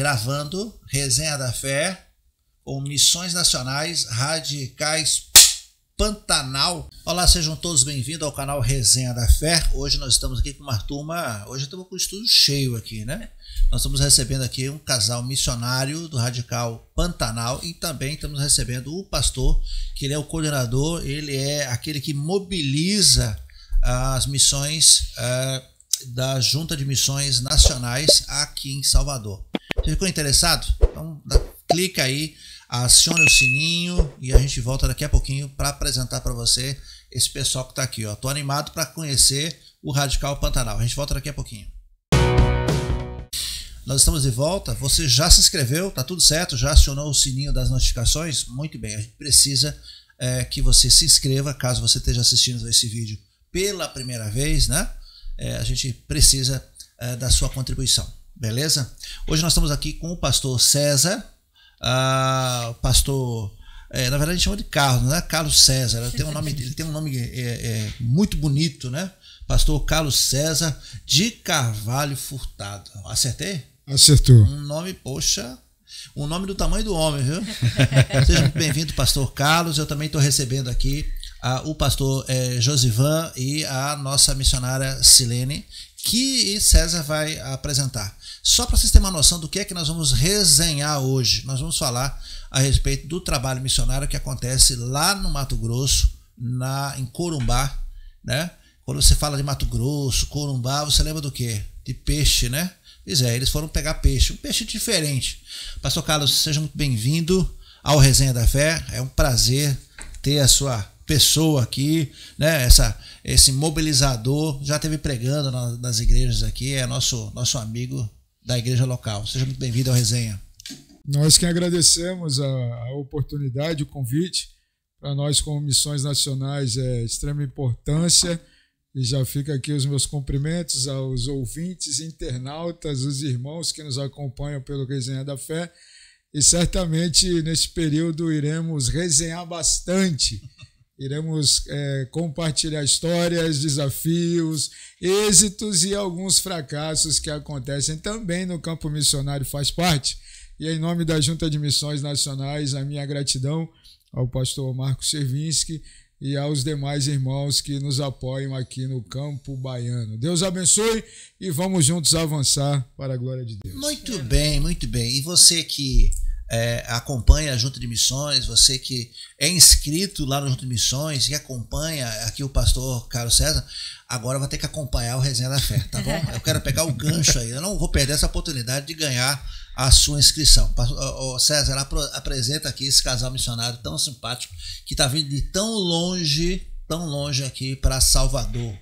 gravando Resenha da Fé com Missões Nacionais Radicais Pantanal. Olá, sejam todos bem-vindos ao canal Resenha da Fé. Hoje nós estamos aqui com uma turma, hoje estamos com o estúdio cheio aqui, né? Nós estamos recebendo aqui um casal missionário do Radical Pantanal e também estamos recebendo o pastor, que ele é o coordenador, ele é aquele que mobiliza as missões da Junta de Missões Nacionais aqui em Salvador. Você ficou interessado? Então clica aí, acione o sininho e a gente volta daqui a pouquinho para apresentar para você esse pessoal que está aqui. Estou animado para conhecer o Radical Pantanal. A gente volta daqui a pouquinho. Nós estamos de volta. Você já se inscreveu? Tá tudo certo? Já acionou o sininho das notificações? Muito bem. A gente precisa que você se inscreva, caso você esteja assistindo esse vídeo pela primeira vez, né? A gente precisa da sua contribuição, beleza? Hoje nós estamos aqui com o pastor César, o pastor, na verdade a gente chama de Carlos, né? Carlos César. Ele tem um nome muito bonito, né? Pastor Carlos César de Carvalho Furtado. Acertei? Acertou. Um nome, poxa, um nome do tamanho do homem, viu? Seja muito bem-vindo, pastor Carlos. Eu também estou recebendo aqui o pastor Josivan e a nossa missionária Silene, que César vai apresentar. Só para vocês terem uma noção do que é que nós vamos resenhar hoje. Nós vamos falar a respeito do trabalho missionário que acontece lá no Mato Grosso, em Corumbá, né? Quando você fala de Mato Grosso, Corumbá, você lembra do quê? De peixe, né? Pois é, eles foram pegar peixe, um peixe diferente. Pastor Carlos, seja muito bem-vindo ao Resenha da Fé. É um prazer ter a sua pessoa aqui, né? Esse mobilizador, já esteve pregando nas igrejas aqui, é nosso amigo da igreja local. Seja muito bem-vindo ao Resenha. Nós que agradecemos a oportunidade, o convite. Para nós, como Missões Nacionais, é de extrema importância. E já fica aqui os meus cumprimentos aos ouvintes, internautas, os irmãos que nos acompanham pelo Resenha da Fé. E certamente nesse período iremos resenhar bastante. Iremos compartilhar histórias, desafios, êxitos e alguns fracassos que acontecem também no campo missionário, faz parte. E em nome da Junta de Missões Nacionais, a minha gratidão ao pastor Marcos Servinski e aos demais irmãos que nos apoiam aqui no campo baiano. Deus abençoe e vamos juntos avançar para a glória de Deus. Muito bem, muito bem. E você que acompanha a Junta de Missões, você que é inscrito lá no Junta de Missões, que acompanha aqui o pastor Carlos César, agora vai ter que acompanhar o Resenha da Fé, tá bom? Eu quero pegar o gancho aí, eu não vou perder essa oportunidade de ganhar a sua inscrição. O César, apresenta aqui esse casal missionário tão simpático que está vindo de tão longe aqui para Salvador.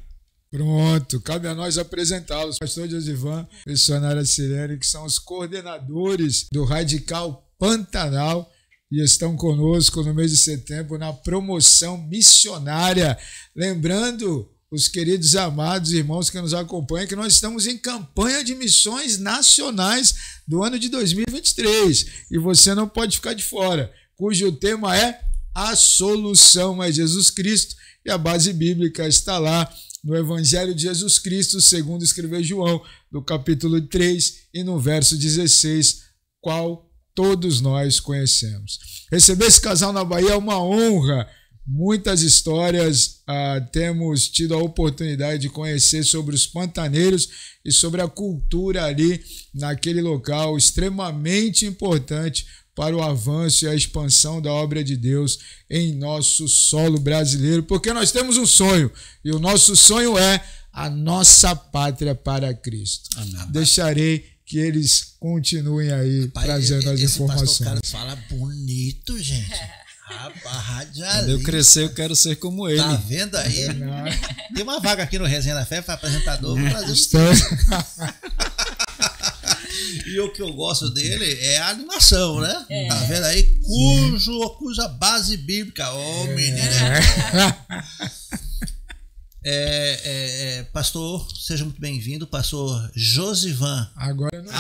Pronto, cabe a nós apresentá-los. Pastor Josivan, missionária Silene, que são os coordenadores do Radical Pantanal e estão conosco no mês de setembro na promoção missionária. Lembrando os queridos amados irmãos que nos acompanham que nós estamos em campanha de missões nacionais do ano de 2023 e você não pode ficar de fora, cujo tema é A Solução é Jesus Cristo e a base bíblica está lá no Evangelho de Jesus Cristo, segundo escreveu João, no capítulo 3 e no verso 16, qual todos nós conhecemos. Receber esse casal na Bahia é uma honra. Muitas histórias temos tido a oportunidade de conhecer sobre os pantaneiros e sobre a cultura ali naquele local extremamente importante para o avanço e a expansão da obra de Deus em nosso solo brasileiro, porque nós temos um sonho e o nosso sonho é a nossa pátria para Cristo. Amém. Deixarei que eles continuem aí trazendo as informações. O cara fala bonito, gente. Quando eu crescer, eu quero ser como ele. Tá vendo aí? Tem uma vaga aqui no Resenha da Fé para apresentador do Brasil. E o que eu gosto dele é a animação, né? Tá vendo aí? Cuja base bíblica. Menino. Pastor, seja muito bem-vindo, pastor Josivan. Agora não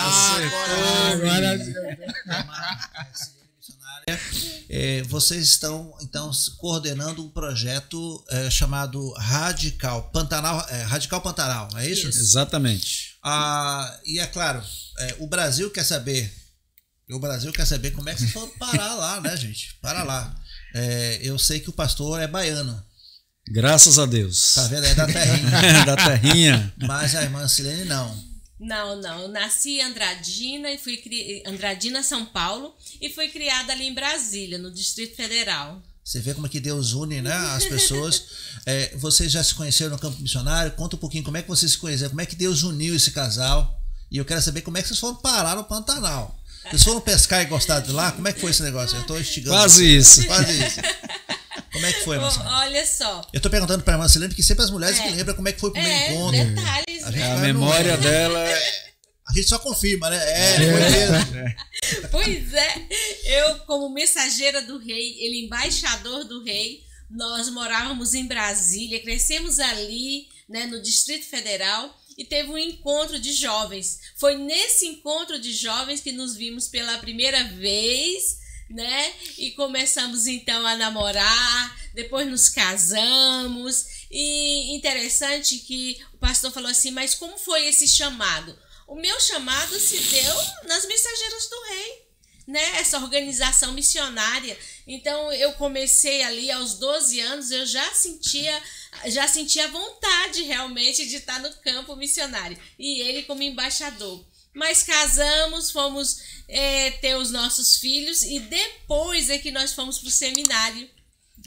vocês estão então coordenando um projeto chamado Radical Pantanal, Radical Pantanal, é isso? Exatamente. E é claro, o Brasil quer saber O Brasil quer saber como é que vocês foram parar lá, né, gente? Para lá. Eu sei que o pastor é baiano. Graças a Deus. Tá vendo? É da terrinha. Da terrinha. Mas a irmã Silene não. Não. Eu nasci em Andradina, Andradina, São Paulo, e fui criada ali em Brasília, no Distrito Federal. Você vê como é que Deus une, né, as pessoas. Vocês já se conheceram no campo missionário? Conta um pouquinho como é que vocês se conheceram, como é que Deus uniu esse casal. E eu quero saber como é que vocês foram parar no Pantanal. Vocês foram pescar e gostaram de lá? Como é que foi esse negócio? Eu tô instigando. Quase isso. Como é que foi, Marcelo? Olha só. Eu tô perguntando pra irmã Silene, porque sempre as mulheres que lembram como é que foi o primeiro encontro. Detalhes. A memória dela... A gente só confirma, né? Foi mesmo. Pois é. Eu, como mensageira do rei, ele embaixador do rei, nós morávamos em Brasília, crescemos ali, né, no Distrito Federal, e teve um encontro de jovens. Foi nesse encontro de jovens que nos vimos pela primeira vez, né? E começamos então a namorar, depois nos casamos. E interessante que o pastor falou assim, mas como foi esse chamado? O meu chamado se deu nas Mensageiras do Rei, né? Essa organização missionária. Então eu comecei ali aos 12 anos, eu já sentia vontade realmente de estar no campo missionário. E ele como embaixador. Mas casamos, fomos ter os nossos filhos e depois é que nós fomos para o seminário,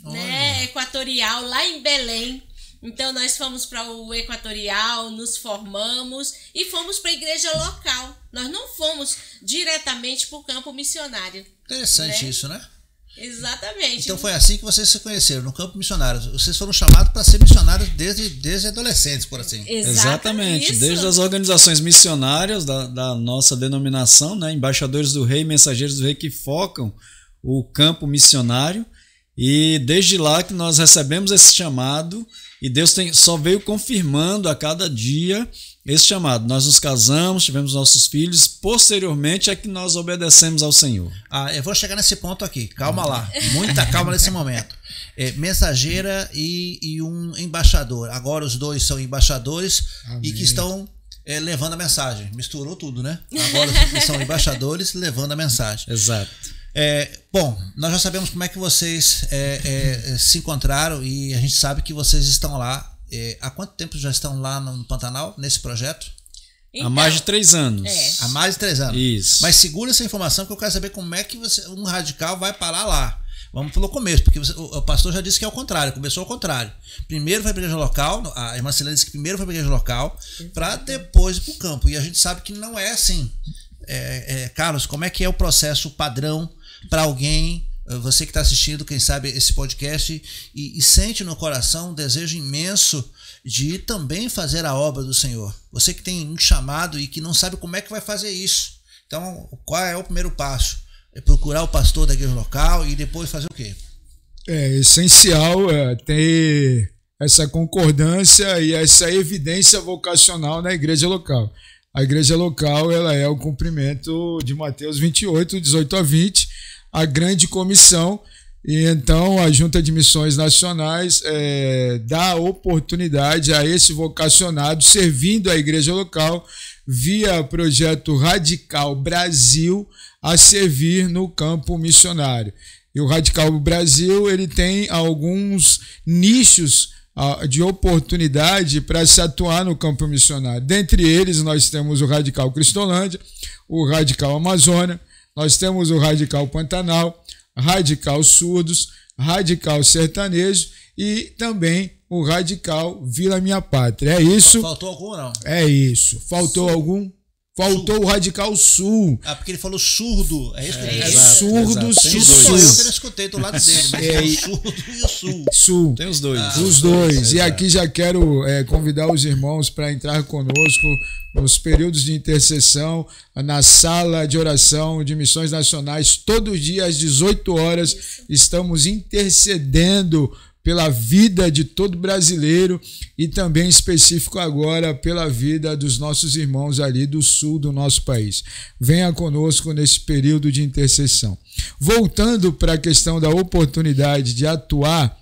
né, Equatorial, lá em Belém. Então nós fomos para o Equatorial, nos formamos e fomos para a igreja local. Nós não fomos diretamente para o campo missionário. Interessante, né? Isso, né? Exatamente. Então foi assim que vocês se conheceram, no campo missionário. Vocês foram chamados para ser missionários desde adolescentes, por assim. Exatamente. Isso. Desde as organizações missionárias da nossa denominação, né? Embaixadores do Rei, Mensageiros do Rei, que focam o campo missionário. E desde lá que nós recebemos esse chamado e Deus só veio confirmando a cada dia esse chamado. Nós nos casamos, tivemos nossos filhos, posteriormente é que nós obedecemos ao Senhor. Eu vou chegar nesse ponto aqui, calma lá, muita calma nesse momento. Mensageira e um embaixador, agora os dois são embaixadores. Amém. E que estão levando a mensagem, misturou tudo, né? Agora são embaixadores levando a mensagem. Exato. Bom, nós já sabemos como é que vocês se encontraram e a gente sabe que vocês estão lá. Há quanto tempo já estão lá no Pantanal, nesse projeto? Então, há mais de 3 anos. Há mais de 3 anos. Isso. Mas segura essa informação que eu quero saber como é que um radical vai parar lá. Vamos pelo começo, porque o pastor já disse que é o contrário, começou ao contrário. Primeiro foi para a igreja local, a irmã Silene disse que primeiro foi para a igreja local, para depois ir para o campo. E a gente sabe que não é assim. Carlos, como é que é o processo padrão para alguém, você que está assistindo, quem sabe, esse podcast e sente no coração um desejo imenso de também fazer a obra do Senhor? Você que tem um chamado e que não sabe como é que vai fazer isso. Então, qual é o primeiro passo? É procurar o pastor da igreja local e depois fazer o quê? É essencial ter essa concordância e essa evidência vocacional na igreja local. A igreja local ela é o cumprimento de Mateus 28, 18 a 20, a grande comissão. E então a Junta de Missões Nacionais dá oportunidade a esse vocacionado servindo a igreja local via projeto Radical Brasil a servir no campo missionário. E o Radical Brasil ele tem alguns nichos de oportunidade para se atuar no campo missionário. Dentre eles nós temos o Radical Cristolândia, o Radical Amazônia, nós temos o Radical Pantanal, Radical Surdos, Radical Sertanejo e também o Radical Vila Minha Pátria. É isso? Faltou algum ou não? É isso. Faltou algum? Faltou o Radical Sul. Porque ele falou surdo. É isso que ele surdo, sul. Sou eu que não escutei do lado dele, mas é o surdo e o sul. Sul. Tem os dois. Os dois. E aqui já quero convidar os irmãos para entrar conosco nos períodos de intercessão, na sala de oração de Missões Nacionais, todos os dias às 18 horas, estamos intercedendo pela vida de todo brasileiro e também específico agora pela vida dos nossos irmãos ali do sul do nosso país. Venha conosco nesse período de intercessão. Voltando para a questão da oportunidade de atuar,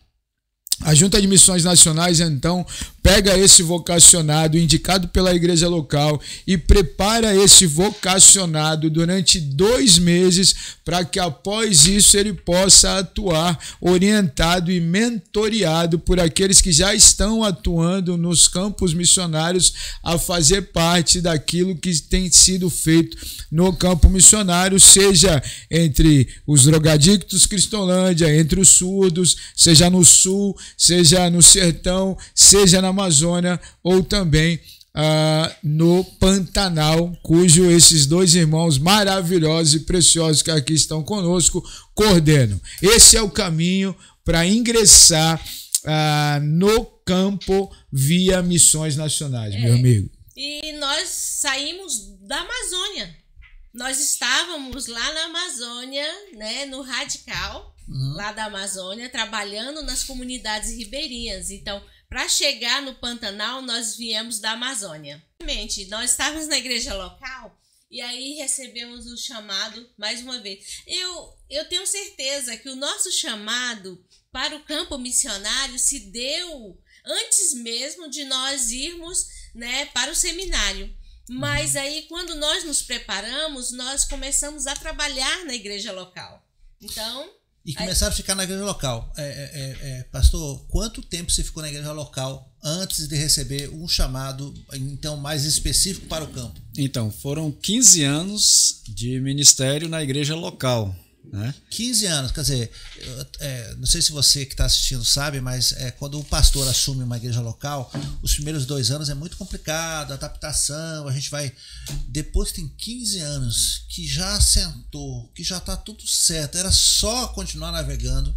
a Junta de Missões Nacionais, então, pega esse vocacionado indicado pela igreja local e prepara esse vocacionado durante 2 meses para que após isso ele possa atuar orientado e mentoreado por aqueles que já estão atuando nos campos missionários a fazer parte daquilo que tem sido feito no campo missionário, seja entre os drogadictos Cristolândia, entre os surdos, seja no sul, seja no sertão, seja na Amazônia ou também no Pantanal, cujo esses 2 irmãos maravilhosos e preciosos que aqui estão conosco coordenam. Esse é o caminho para ingressar no campo via missões nacionais, meu amigo. E nós saímos da Amazônia. Nós estávamos lá na Amazônia, né, no Radical, lá da Amazônia, trabalhando nas comunidades ribeirinhas. Então, para chegar no Pantanal, nós viemos da Amazônia. Nós estávamos na igreja local e aí recebemos o chamado mais uma vez. Eu tenho certeza que o nosso chamado para o campo missionário se deu antes mesmo de nós irmos, né, para o seminário. Mas aí, quando nós nos preparamos, nós começamos a trabalhar na igreja local. Então... E começaram a ficar na igreja local. Pastor, quanto tempo você ficou na igreja local antes de receber um chamado, então, mais específico para o campo? Então, foram 15 anos de ministério na igreja local, né? 15 anos, quer dizer, não sei se você que está assistindo sabe, mas quando o pastor assume uma igreja local, os primeiros 2 anos é muito complicado, a adaptação, a gente vai... Depois tem 15 anos que já sentou, que já está tudo certo, era só continuar navegando,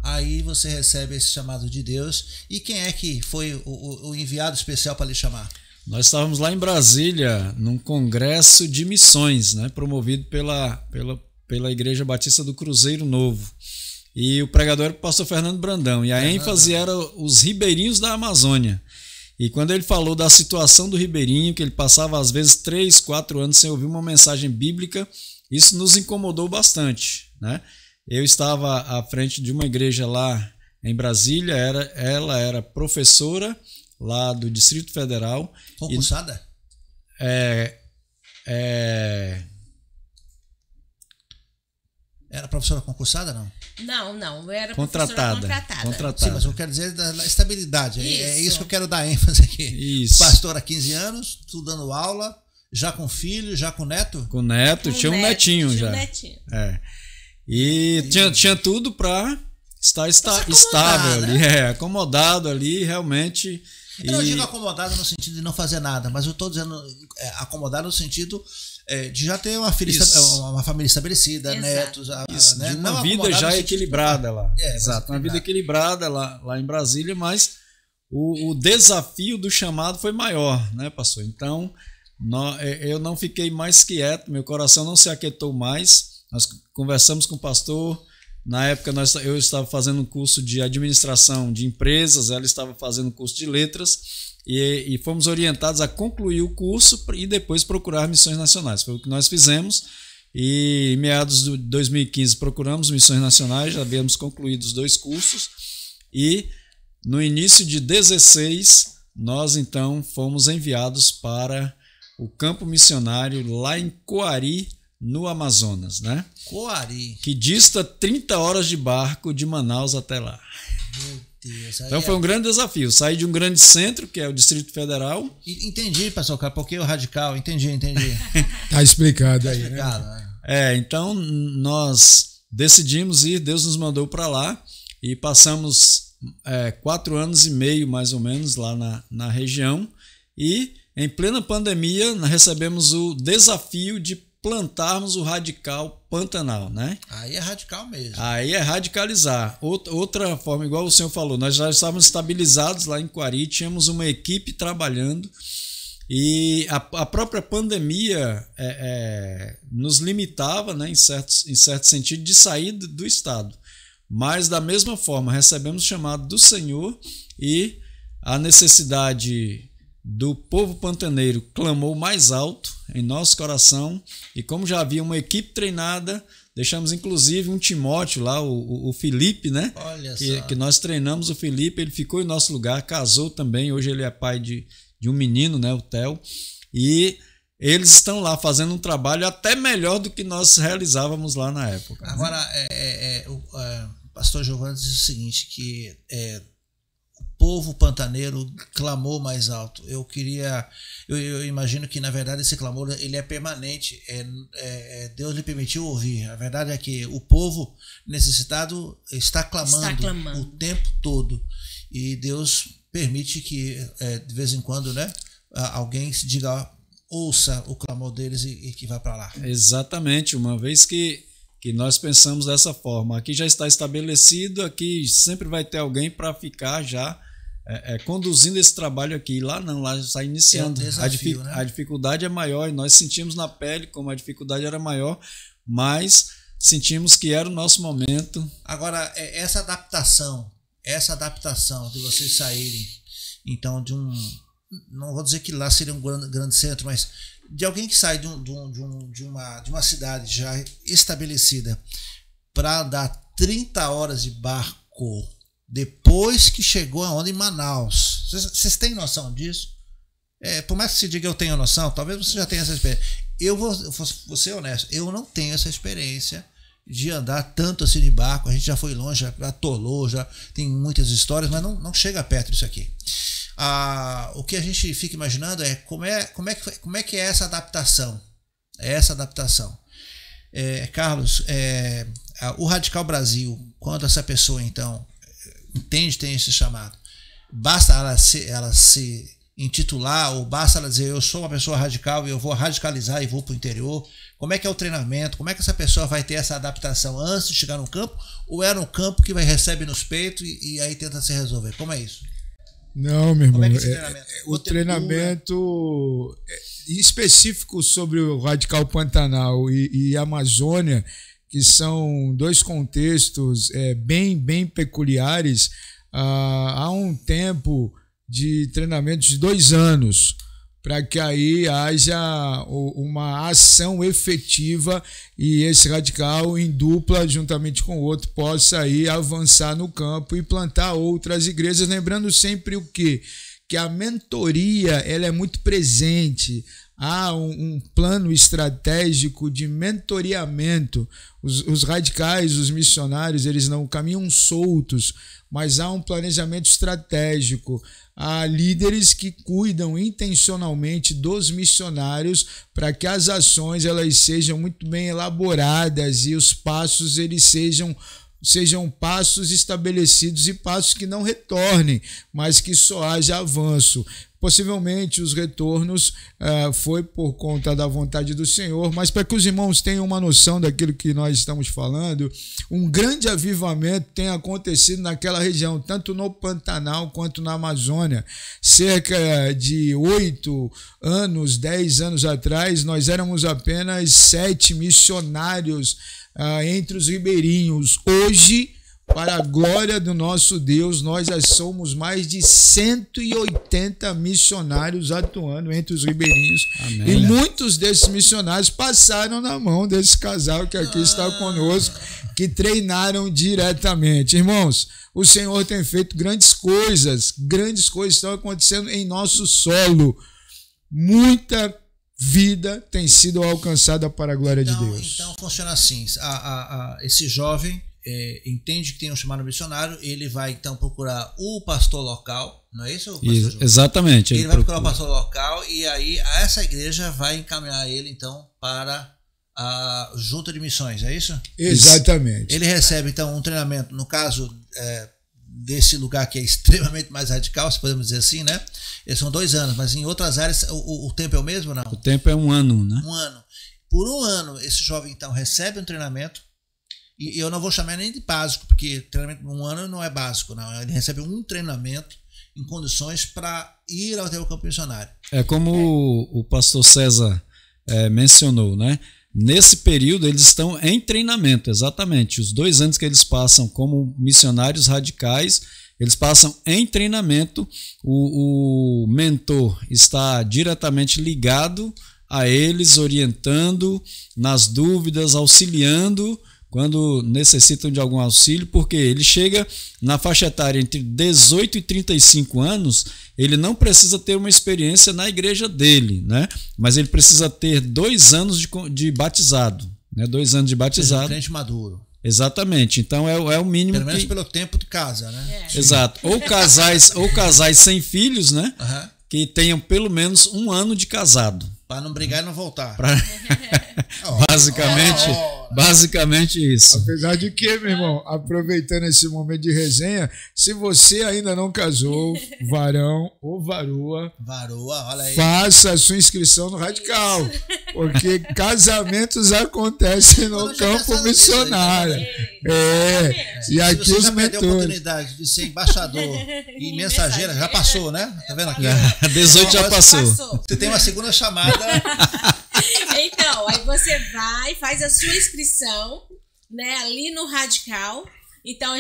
aí você recebe esse chamado de Deus. E quem é que foi o enviado especial para lhe chamar? Nós estávamos lá em Brasília, num congresso de missões, né, promovido pela Igreja Batista do Cruzeiro Novo. E o pregador era o pastor Fernando Brandão. E a ênfase era os ribeirinhos da Amazônia. E quando ele falou da situação do ribeirinho, que ele passava às vezes 3, 4 anos sem ouvir uma mensagem bíblica, isso nos incomodou bastante, né? Eu estava à frente de uma igreja lá em Brasília, ela era professora lá do Distrito Federal. Concursada? Era professora concursada, não? Não, era contratada. Sim, mas eu quero dizer da estabilidade. É isso que eu quero dar ênfase aqui. Isso. Pastor há 15 anos, tu dando aula, já com filho, já com neto? Com neto, tinha um netinho já. E tinha tudo para estar estável ali, acomodado ali, realmente. Eu não digo acomodado no sentido de não fazer nada, mas eu estou dizendo acomodado no sentido de já ter uma família estabelecida, netos, né? De uma vida já equilibrada lá. Exato, uma vida equilibrada lá em Brasília, mas o desafio do chamado foi maior, né, pastor? Então, eu não fiquei mais quieto, meu coração não se aquietou mais. Nós conversamos com o pastor. Na época eu estava fazendo um curso de administração de empresas, ela estava fazendo um curso de letras e fomos orientados a concluir o curso e depois procurar missões nacionais. Foi o que nós fizemos e em meados de 2015 procuramos missões nacionais, já havíamos concluído os 2 cursos e no início de 2016 nós então fomos enviados para o campo missionário lá em Coari, no Amazonas, né? Coari. Que dista 30 horas de barco de Manaus até lá. Meu Deus. Então foi um grande desafio. Sair de um grande centro, que é o Distrito Federal. Entendi, pastor Carlos, porque o radical, entendi. Tá explicado aí, né? Então nós decidimos ir, Deus nos mandou para lá e passamos 4 anos e meio, mais ou menos, lá na região. E em plena pandemia, nós recebemos o desafio de plantarmos o Radical Pantanal, né? Aí é radical mesmo. Aí é radicalizar. Outra forma, igual o senhor falou, nós já estávamos estabilizados lá em Coari, tínhamos uma equipe trabalhando e a própria pandemia nos limitava, né, em certo sentido, de sair do estado. Mas, da mesma forma, recebemos o chamado do Senhor e a necessidade do povo pantaneiro clamou mais alto. em nosso coração, e como já havia uma equipe treinada, deixamos inclusive um Timóteo lá, o Felipe, né? Olha só. Que nós treinamos o Felipe, ele ficou em nosso lugar, casou também, hoje ele é pai de um menino, né, o Theo, e eles estão lá fazendo um trabalho até melhor do que nós realizávamos lá na época. Agora, o pastor Giovanni diz o seguinte, que o povo pantaneiro clamou mais alto. Eu imagino que, na verdade, esse clamor ele é permanente. Deus lhe permitiu ouvir. A verdade é que o povo necessitado está clamando o tempo todo. E Deus permite que, de vez em quando, né, alguém se diga, ouça o clamor deles e que vá para lá. Exatamente, uma vez que nós pensamos dessa forma. Aqui já está estabelecido, aqui sempre vai ter alguém para ficar já conduzindo esse trabalho aqui. Lá não, lá está iniciando. É um desafio, né? A dificuldade é maior e nós sentimos na pele como a dificuldade era maior, mas sentimos que era o nosso momento. Agora, essa adaptação de vocês saírem, então, de um... Não vou dizer que lá seria um grande centro, mas de alguém que sai de uma cidade já estabelecida para andar 30 horas de barco depois que chegou aonde? Em Manaus. Vocês têm noção disso? Por mais que se diga eu tenho noção, talvez você já tenha essa experiência. Eu vou ser honesto, eu não tenho essa experiência de andar tanto assim de barco. A gente já foi longe, já atolou, já tem muitas histórias, mas não chega perto disso aqui. O que a gente fica imaginando é como é que é essa adaptação. Carlos, o Radical Brasil, quando essa pessoa então entende, tem esse chamado, basta ela se intitular, ou basta ela dizer eu sou uma pessoa radical e eu vou radicalizar e vou para o interior? Como é que é o treinamento? Como é que essa pessoa vai ter essa adaptação antes de chegar no campo? Ou é no campo que recebe nos peitos e aí tenta se resolver? Como é isso? Não, meu irmão. Como é que é esse treinamento? O treinamento específico sobre o Radical Pantanal e Amazônia, que são dois contextos bem peculiares, há um tempo de treinamento de 2 anos, para que aí haja uma ação efetiva e esse radical em dupla, juntamente com o outro, possa aí avançar no campo e plantar outras igrejas, lembrando sempre o quê? Que a mentoria ela é muito presente. Há um plano estratégico de mentoreamento. Os radicais, os missionários, eles não caminham soltos, mas há um planejamento estratégico. Há líderes que cuidam intencionalmente dos missionários para que as ações elas sejam muito bem elaboradas e os passos eles sejam passos estabelecidos e passos que não retornem, mas que só haja avanço. Possivelmente os retornos foi por conta da vontade do Senhor, mas para que os irmãos tenham uma noção daquilo que nós estamos falando, um grande avivamento tem acontecido naquela região, tanto no Pantanal quanto na Amazônia. Cerca de 8 anos, 10 anos atrás, nós éramos apenas 7 missionários entre os ribeirinhos. Hoje, para a glória do nosso Deus, nós já somos mais de 180 missionários atuando entre os ribeirinhos. Amém. E muitos desses missionários passaram na mão desse casal que aqui está conosco, que treinaram diretamente. Irmãos, o Senhor tem feito grandes coisas estão acontecendo em nosso solo. Muita vida tem sido alcançada para a glória de Deus. Então funciona assim, esse jovem entende que tem um chamado missionário, ele vai então procurar o pastor local, não é isso? Exatamente. Ele vai procurar o pastor local e aí essa igreja vai encaminhar ele então para a junta de missões, é isso? Exatamente. Ele recebe então um treinamento, no caso desse lugar que é extremamente mais radical, se podemos dizer assim, né? Eles são 2 anos, mas em outras áreas o tempo é o mesmo ou não? O tempo é 1 ano, né? 1 ano. Por 1 ano, esse jovem então recebe um treinamento, e eu não vou chamar nem de básico, porque treinamento 1 ano não é básico, não. Ele recebe um treinamento em condições para ir até o campo missionário. É como o pastor César mencionou, né? Nesse período eles estão em treinamento, exatamente. Os 2 anos que eles passam como missionários radicais, eles passam em treinamento. O mentor está diretamente ligado a eles, orientando nas dúvidas, auxiliando quando necessitam de algum auxílio, porque ele chega na faixa etária entre 18 e 35 anos, ele não precisa ter uma experiência na igreja dele, né? Mas ele precisa ter 2 anos de batizado, né? 2 anos de batizado. Crente maduro. Exatamente, então é o mínimo. Pelo menos pelo tempo de casa, né? Exato. Ou casais sem filhos, né? Uhum. Que tenham pelo menos 1 ano de casado. Para não brigar e não voltar. Basicamente isso. Apesar de que, meu irmão, aproveitando esse momento de resenha, se você ainda não casou, varão ou varoa, olha aí, faça a sua inscrição no Radical, porque casamentos acontecem no campo missionário. E aqui você os já perdeu a mentores. oportunidade de ser embaixador e mensageira, já passou, né? Tá vendo aqui? 18 já passou. Você tem uma segunda chamada. Então, aí você vai, faz a sua inscrição, né, ali no Radical. Então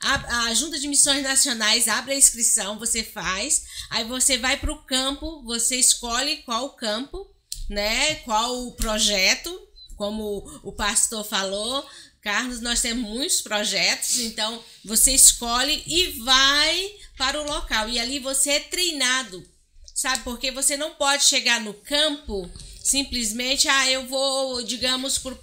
a Junta de Missões Nacionais abre a inscrição, você faz, aí você vai para o campo, você escolhe qual campo, né, qual o projeto, como o pastor falou. Carlos, nós temos muitos projetos, então você escolhe e vai para o local. E ali você é treinado, sabe? Porque você não pode chegar no campo simplesmente, eu vou, digamos, pro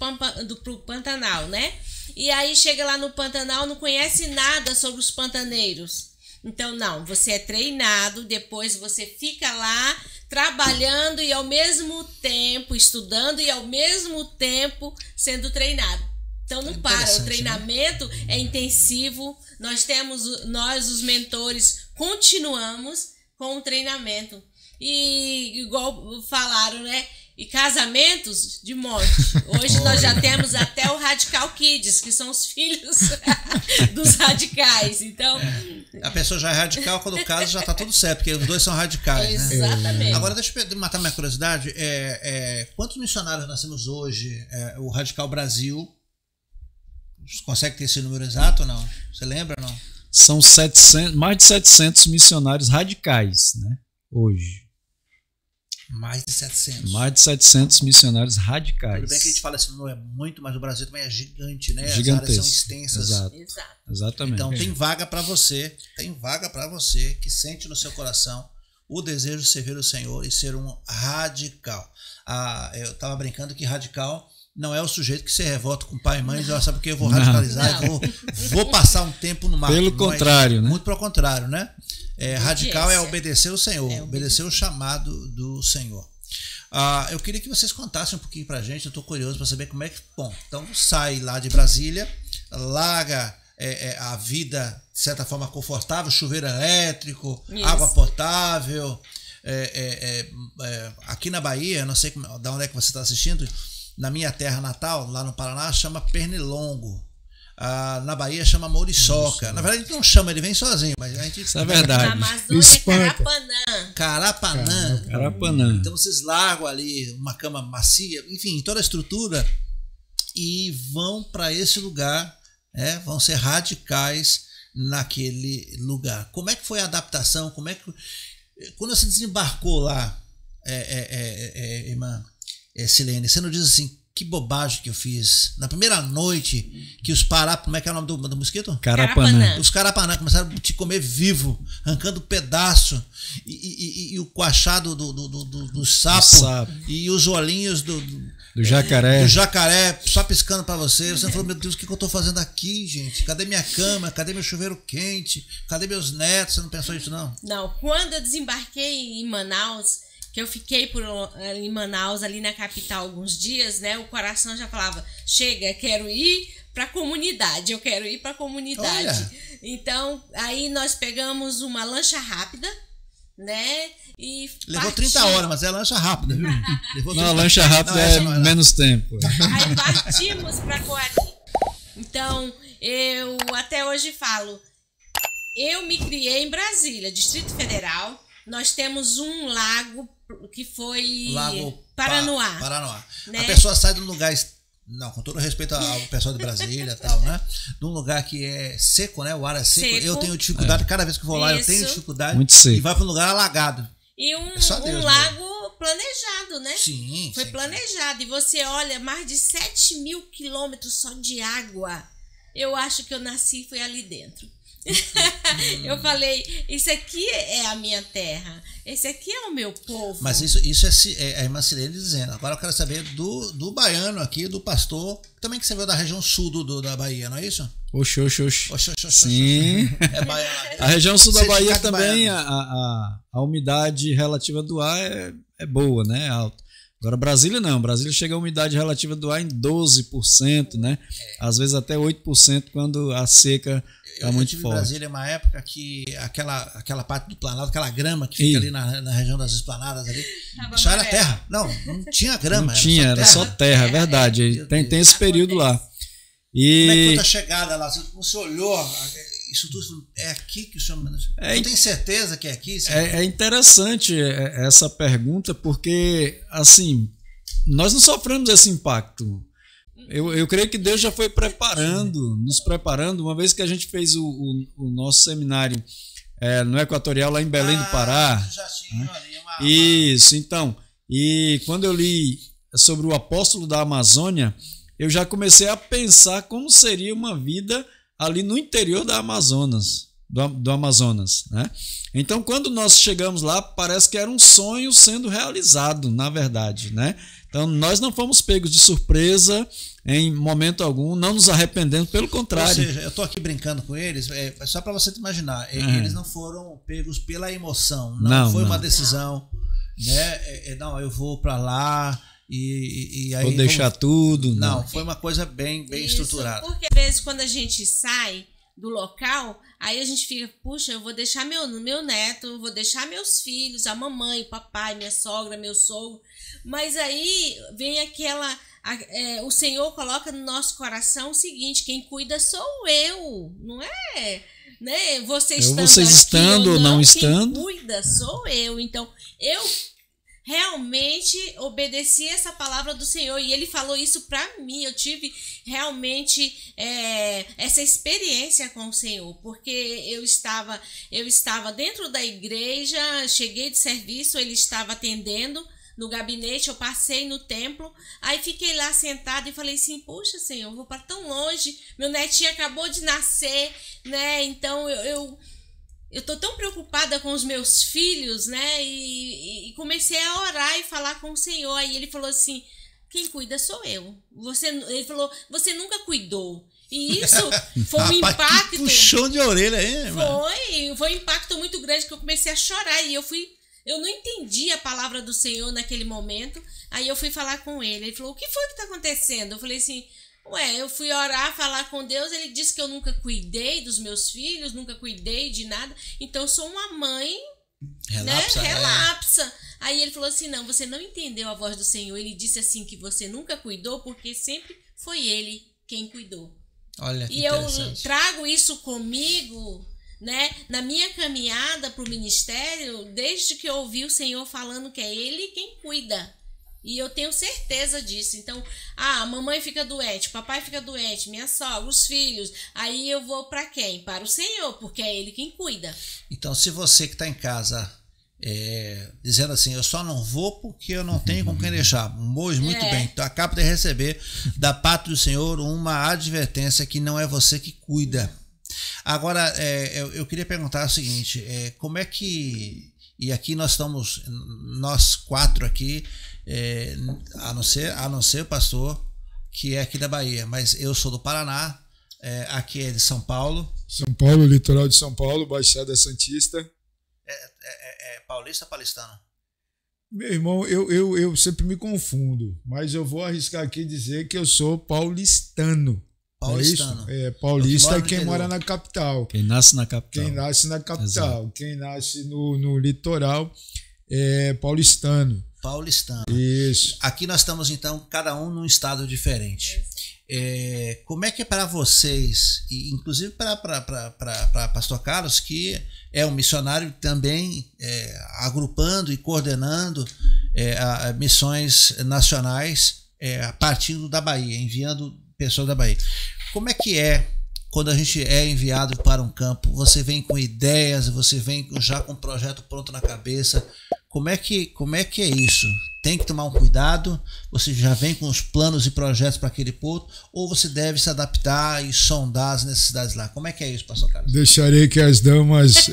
Pantanal, né? E aí chega lá no Pantanal, não conhece nada sobre os pantaneiros. Então, não, você é treinado, depois você fica lá trabalhando e ao mesmo tempo estudando e ao mesmo tempo sendo treinado. Então não para, o treinamento é intensivo. Nós os mentores continuamos com o treinamento. E igual falaram, né? E casamentos de monte. Hoje nós já temos até o Radical Kids, que são os filhos dos radicais. Então, a pessoa já é radical, quando casa já está tudo certo, porque os dois são radicais. Exatamente. Né? Agora, deixa eu matar minha curiosidade. Quantos missionários nós temos hoje? O Radical Brasil, você consegue ter esse número exato ou não? Você lembra ou não? São mais de 700 missionários radicais, né? Hoje. Mais de 700. Mais de 700 missionários radicais. Tudo bem que a gente fala assim, não é muito, mas o Brasil também é gigante, né? Gigantesco. As áreas são extensas. Exato. Exatamente. Então tem vaga para você, que sente no seu coração o desejo de servir o Senhor e ser um radical. Eu estava brincando que radical não é o sujeito que se revolta com pai e mãe e diz, sabe o que, eu vou radicalizar, vou passar um tempo no mar. Pelo contrário, né? Muito pelo contrário, né? Radical é obedecer o Senhor, obedecer o chamado do Senhor. Eu queria que vocês contassem um pouquinho pra gente, eu estou curioso para saber como é que... Bom, então sai lá de Brasília, larga a vida, de certa forma, confortável, chuveiro elétrico, água potável. Aqui na Bahia, não sei de onde é que você está assistindo, na minha terra natal, lá no Paraná, chama Pernilongo. Na Bahia chama Muriçoca. Na verdade, a gente não chama, ele vem sozinho, mas a gente... Isso é verdade. Na Amazônia é Carapanã. Então vocês largam ali uma cama macia, enfim, toda a estrutura e vão para esse lugar, vão ser radicais naquele lugar. Como é que foi a adaptação? Quando você desembarcou lá, irmã Silene, você não diz assim, que bobagem que eu fiz. Na primeira noite que os como é que é o nome do mosquito? Carapanã. Os carapanã começaram a te comer vivo, arrancando pedaço, e o coachado do sapo, e os olhinhos do jacaré só piscando pra você. Você falou, meu Deus, o que eu tô fazendo aqui, gente? Cadê minha cama? Cadê meu chuveiro quente? Cadê meus netos? Você não pensou nisso, não? Não, quando eu desembarquei em Manaus, que eu fiquei em Manaus, ali na capital, alguns dias, né? O coração já falava, chega, quero ir para a comunidade, Olha. Então, aí nós pegamos uma lancha rápida, né? E levou 30 horas, mas é lancha rápida, viu? Não, lancha rápida é menos tempo. Aí partimos para Coari. Então, eu até hoje falo, eu me criei em Brasília, Distrito Federal. Nós temos um lago que foi Lago Paranoá. Né? A pessoa sai de um lugar, não, com todo respeito ao pessoal de Brasília e tal, né? De um lugar que é seco, né? O ar é seco. Eu tenho dificuldade, cada vez que vou lá, eu tenho dificuldade. Muito seco. E vai para um lugar alagado. E Deus, lago planejado, né? Sim. Foi planejado. E você olha, mais de 7.000 quilômetros só de água. Eu acho que eu nasci foi ali dentro. Eu falei, isso aqui é a minha terra, esse aqui é o meu povo. Mas isso é a irmã Silene dizendo. Agora eu quero saber do baiano aqui, do pastor, também que você veio da região sul da Bahia, não é isso? Oxi. Oxi. Sim. É baiano. A região sul da Bahia Certificado também, baiano. a umidade relativa do ar é boa, né? Alta. Agora, Brasília não. Brasília chega a umidade relativa do ar em 12%, né? Às vezes até 8% quando a seca está muito tive forte. em Brasília uma época que aquela parte do planalto, aquela grama que fica ali na região das esplanadas ali, só era terra. Não tinha grama. Era só terra, é verdade. Tem esse período lá. Como é que foi a chegada lá? Você olhou isso tudo, é aqui que o senhor... Eu tenho certeza que é aqui? É interessante essa pergunta, porque, assim, nós não sofremos esse impacto. Eu creio que Deus já foi nos preparando, uma vez que a gente fez o nosso seminário no Equatorial, lá em Belém do Pará. Já tinha ali Isso, então. E quando eu li sobre o apóstolo da Amazônia, eu já comecei a pensar como seria uma vida ali no interior da Amazonas, do Amazonas, né? Então, quando nós chegamos lá, parece que era um sonho sendo realizado, na verdade, né? Então, nós não fomos pegos de surpresa em momento algum, não nos arrependemos, pelo contrário. Ou seja, eu estou aqui brincando com eles, só para você imaginar, eles não foram pegos pela emoção, não foi uma decisão, né? Não, eu vou para lá e aí... Vou deixar tudo. Não, foi uma coisa bem estruturada. Porque às vezes quando a gente sai do local, aí a gente fica, puxa, eu vou deixar meu neto, vou deixar meus filhos, a mamãe, o papai, minha sogra, meu sogro, mas aí vem o Senhor coloca no nosso coração o seguinte, quem cuida sou eu, não é, né? Vocês estando ou não estando, quem cuida sou eu. Então eu realmente obedeci essa palavra do Senhor e Ele falou isso para mim. Eu tive realmente essa experiência com o Senhor, porque eu estava dentro da igreja, cheguei de serviço, Ele estava atendendo no gabinete, eu passei no templo, aí fiquei lá sentada e falei assim, poxa, Senhor, eu vou para tão longe, meu netinho acabou de nascer, né? Então eu tô tão preocupada com os meus filhos, né? E comecei a orar e falar com o Senhor. Aí Ele falou assim, quem cuida sou eu. Ele falou, você nunca cuidou. E isso foi um impacto. Que puxão de orelha aí, foi um impacto muito grande que eu comecei a chorar. E eu não entendi a palavra do Senhor naquele momento. Aí eu fui falar com Ele. Ele falou, o que foi que está acontecendo? Eu falei assim, eu fui orar, falar com Deus, Ele disse que eu nunca cuidei dos meus filhos, nunca cuidei de nada, então eu sou uma mãe relapsa. Aí Ele falou assim, não, você não entendeu a voz do Senhor, Ele disse assim que você nunca cuidou porque sempre foi Ele quem cuidou. Olha que e interessante. Eu trago isso comigo, né, na minha caminhada para o ministério, desde que eu ouvi o Senhor falando que é Ele quem cuida. E eu tenho certeza disso. Então, a mamãe fica doente, papai fica doente, minha sogra, os filhos. Aí eu vou para quem? Para o Senhor, porque é Ele quem cuida. Então, se você que está em casa dizendo assim, eu só não vou porque eu não tenho com quem deixar. Muito bem. Então, acabo de receber da parte do Senhor uma advertência que não é você que cuida. Agora, eu queria perguntar o seguinte, como é que... E aqui nós estamos, nós quatro aqui, a não ser o pastor, que é aqui da Bahia, mas eu sou do Paraná, aqui é de São Paulo. São Paulo, litoral de São Paulo, Baixada Santista. Paulista ou paulistano? Meu irmão, eu sempre me confundo, mas eu vou arriscar aqui dizer que eu sou paulistano. Paulistano. Paulista é quem mora na capital. Quem nasce na capital. Exato. Quem nasce no litoral é paulistano. Paulistano. Isso. Aqui nós estamos, então, cada um num estado diferente. Como é que é para vocês, e inclusive para Pastor Carlos, que é um missionário também agrupando e coordenando missões nacionais partindo da Bahia, enviando pessoas da Bahia. Como é que quando a gente é enviado para um campo? Você vem com ideias, você vem já com um projeto pronto na cabeça. Como é que é isso? Tem que tomar um cuidado? Você já vem com os planos e projetos para aquele ponto? Ou você deve se adaptar e sondar as necessidades lá? Como é que é isso, pastor Carlos? Deixarei que as damas...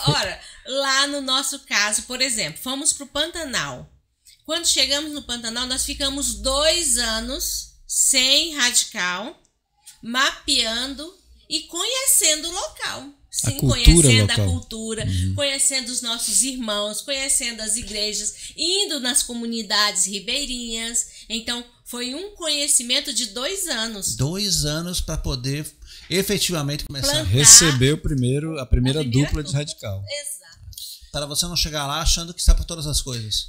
Ora, lá no nosso caso, por exemplo, fomos para o Pantanal. Quando chegamos no Pantanal, nós ficamos 2 anos sem Radical, mapeando e conhecendo o local. Sim, conhecendo a cultura, conhecendo os nossos irmãos, conhecendo as igrejas, indo nas comunidades ribeirinhas. Então, foi um conhecimento de 2 anos. 2 anos para poder efetivamente começar a receber a primeira dupla de Radical. Exato. Para você não chegar lá achando que está para todas as coisas.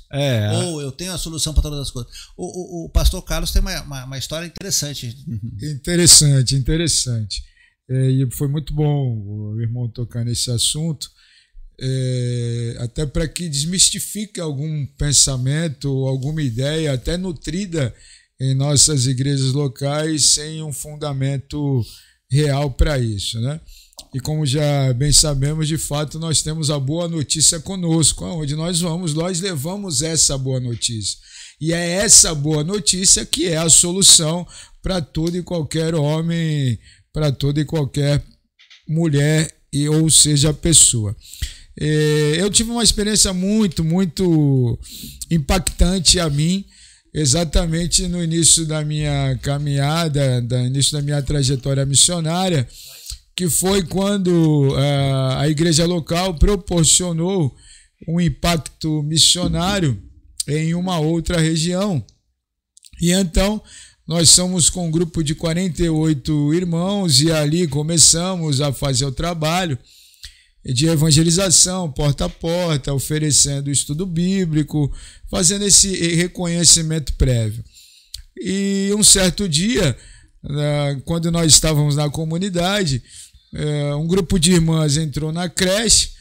Ou eu tenho a solução para todas as coisas. O pastor Carlos tem uma história interessante. Interessante. E foi muito bom o irmão tocar nesse assunto, até para que desmistifique algum pensamento ou alguma ideia, até nutrida em nossas igrejas locais, sem um fundamento real para isso, né? E como já bem sabemos, de fato, nós temos a boa notícia conosco. Aonde nós vamos, nós levamos essa boa notícia. E é essa boa notícia que é a solução para todo e qualquer homem, para toda e qualquer mulher, ou seja, pessoa. Eu tive uma experiência muito impactante a mim, exatamente no início da minha caminhada, no início da minha trajetória missionária, que foi quando a igreja local proporcionou um impacto missionário em uma outra região. E então nós somos com um grupo de 48 irmãos e ali começamos a fazer o trabalho de evangelização, porta a porta, oferecendo estudo bíblico, fazendo esse reconhecimento prévio. E um certo dia, quando nós estávamos na comunidade, um grupo de irmãs entrou na creche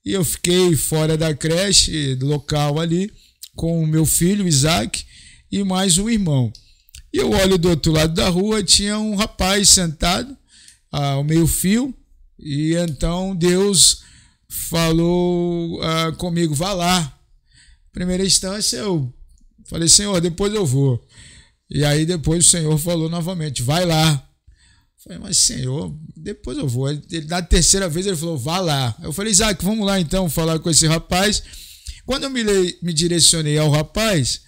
e eu fiquei fora da creche, local ali, com o meu filho, Isaac, e mais um irmão. E eu olho do outro lado da rua, tinha um rapaz sentado ao meio-fio, e então Deus falou comigo, vá lá. Primeira instância eu falei, Senhor, depois eu vou. E aí depois o Senhor falou novamente, vai lá. Eu falei, mas Senhor, depois eu vou. Na terceira vez ele falou, vá lá. Eu falei, Isaac, vamos lá então falar com esse rapaz. Quando eu me direcionei ao rapaz,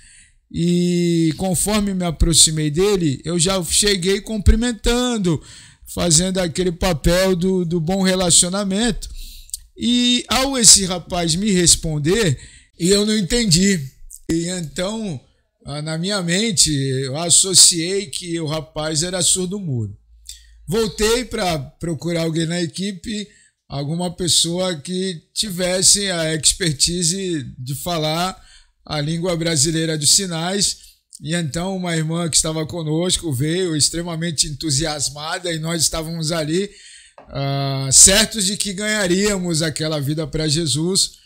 e conforme me aproximei dele, eu já cheguei cumprimentando, fazendo aquele papel do bom relacionamento. E ao esse rapaz me responder, eu não entendi. E então, na minha mente, eu associei que o rapaz era surdo-mudo. Voltei para procurar alguém na equipe, alguma pessoa que tivesse a expertise de falar a língua brasileira dos sinais, e então uma irmã que estava conosco veio extremamente entusiasmada e nós estávamos ali certos de que ganharíamos aquela vida para Jesus,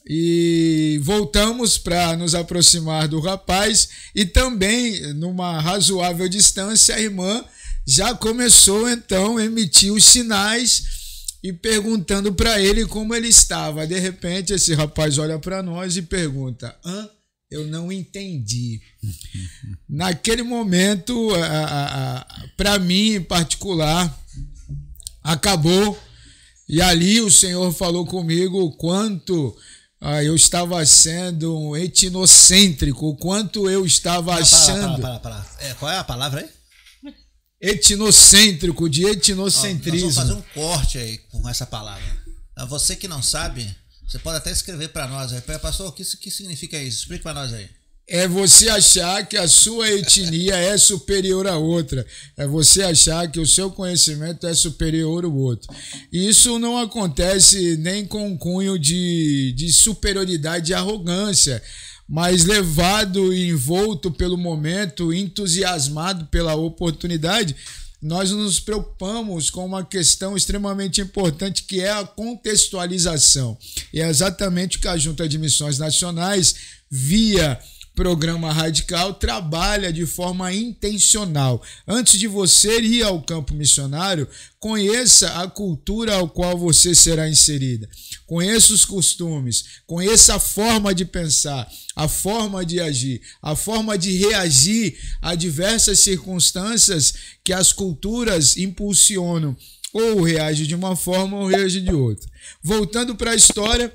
e voltamos para nos aproximar do rapaz e também numa razoável distância a irmã já começou então a emitir os sinais e perguntando para ele como ele estava. De repente, esse rapaz olha para nós e pergunta, eu não entendi. Naquele momento, para mim em particular, acabou. E ali o Senhor falou comigo o quanto eu estava sendo etnocêntrico, o quanto eu estava achando... Qual é a palavra aí? Etnocêntrico, de etnocentrismo. Nós vamos fazer um corte aí com essa palavra. Você que não sabe, você pode até escrever para nós aí. Pastor, o que significa isso? Explique para nós aí. É você achar que a sua etnia é superior à outra. É você achar que o seu conhecimento é superior ao outro. E isso não acontece nem com um cunho de superioridade e arrogância, mas levado e envolto pelo momento, entusiasmado pela oportunidade, nós nos preocupamos com uma questão extremamente importante, que é a contextualização. E é exatamente o que a Junta de Missões Nacionais, via Programa Radical trabalha de forma intencional. Antes de você ir ao campo missionário, conheça a cultura ao qual você será inserida. Conheça os costumes, conheça a forma de pensar, a forma de agir, a forma de reagir a diversas circunstâncias que as culturas impulsionam. Ou reage de uma forma ou reage de outra. Voltando para a história,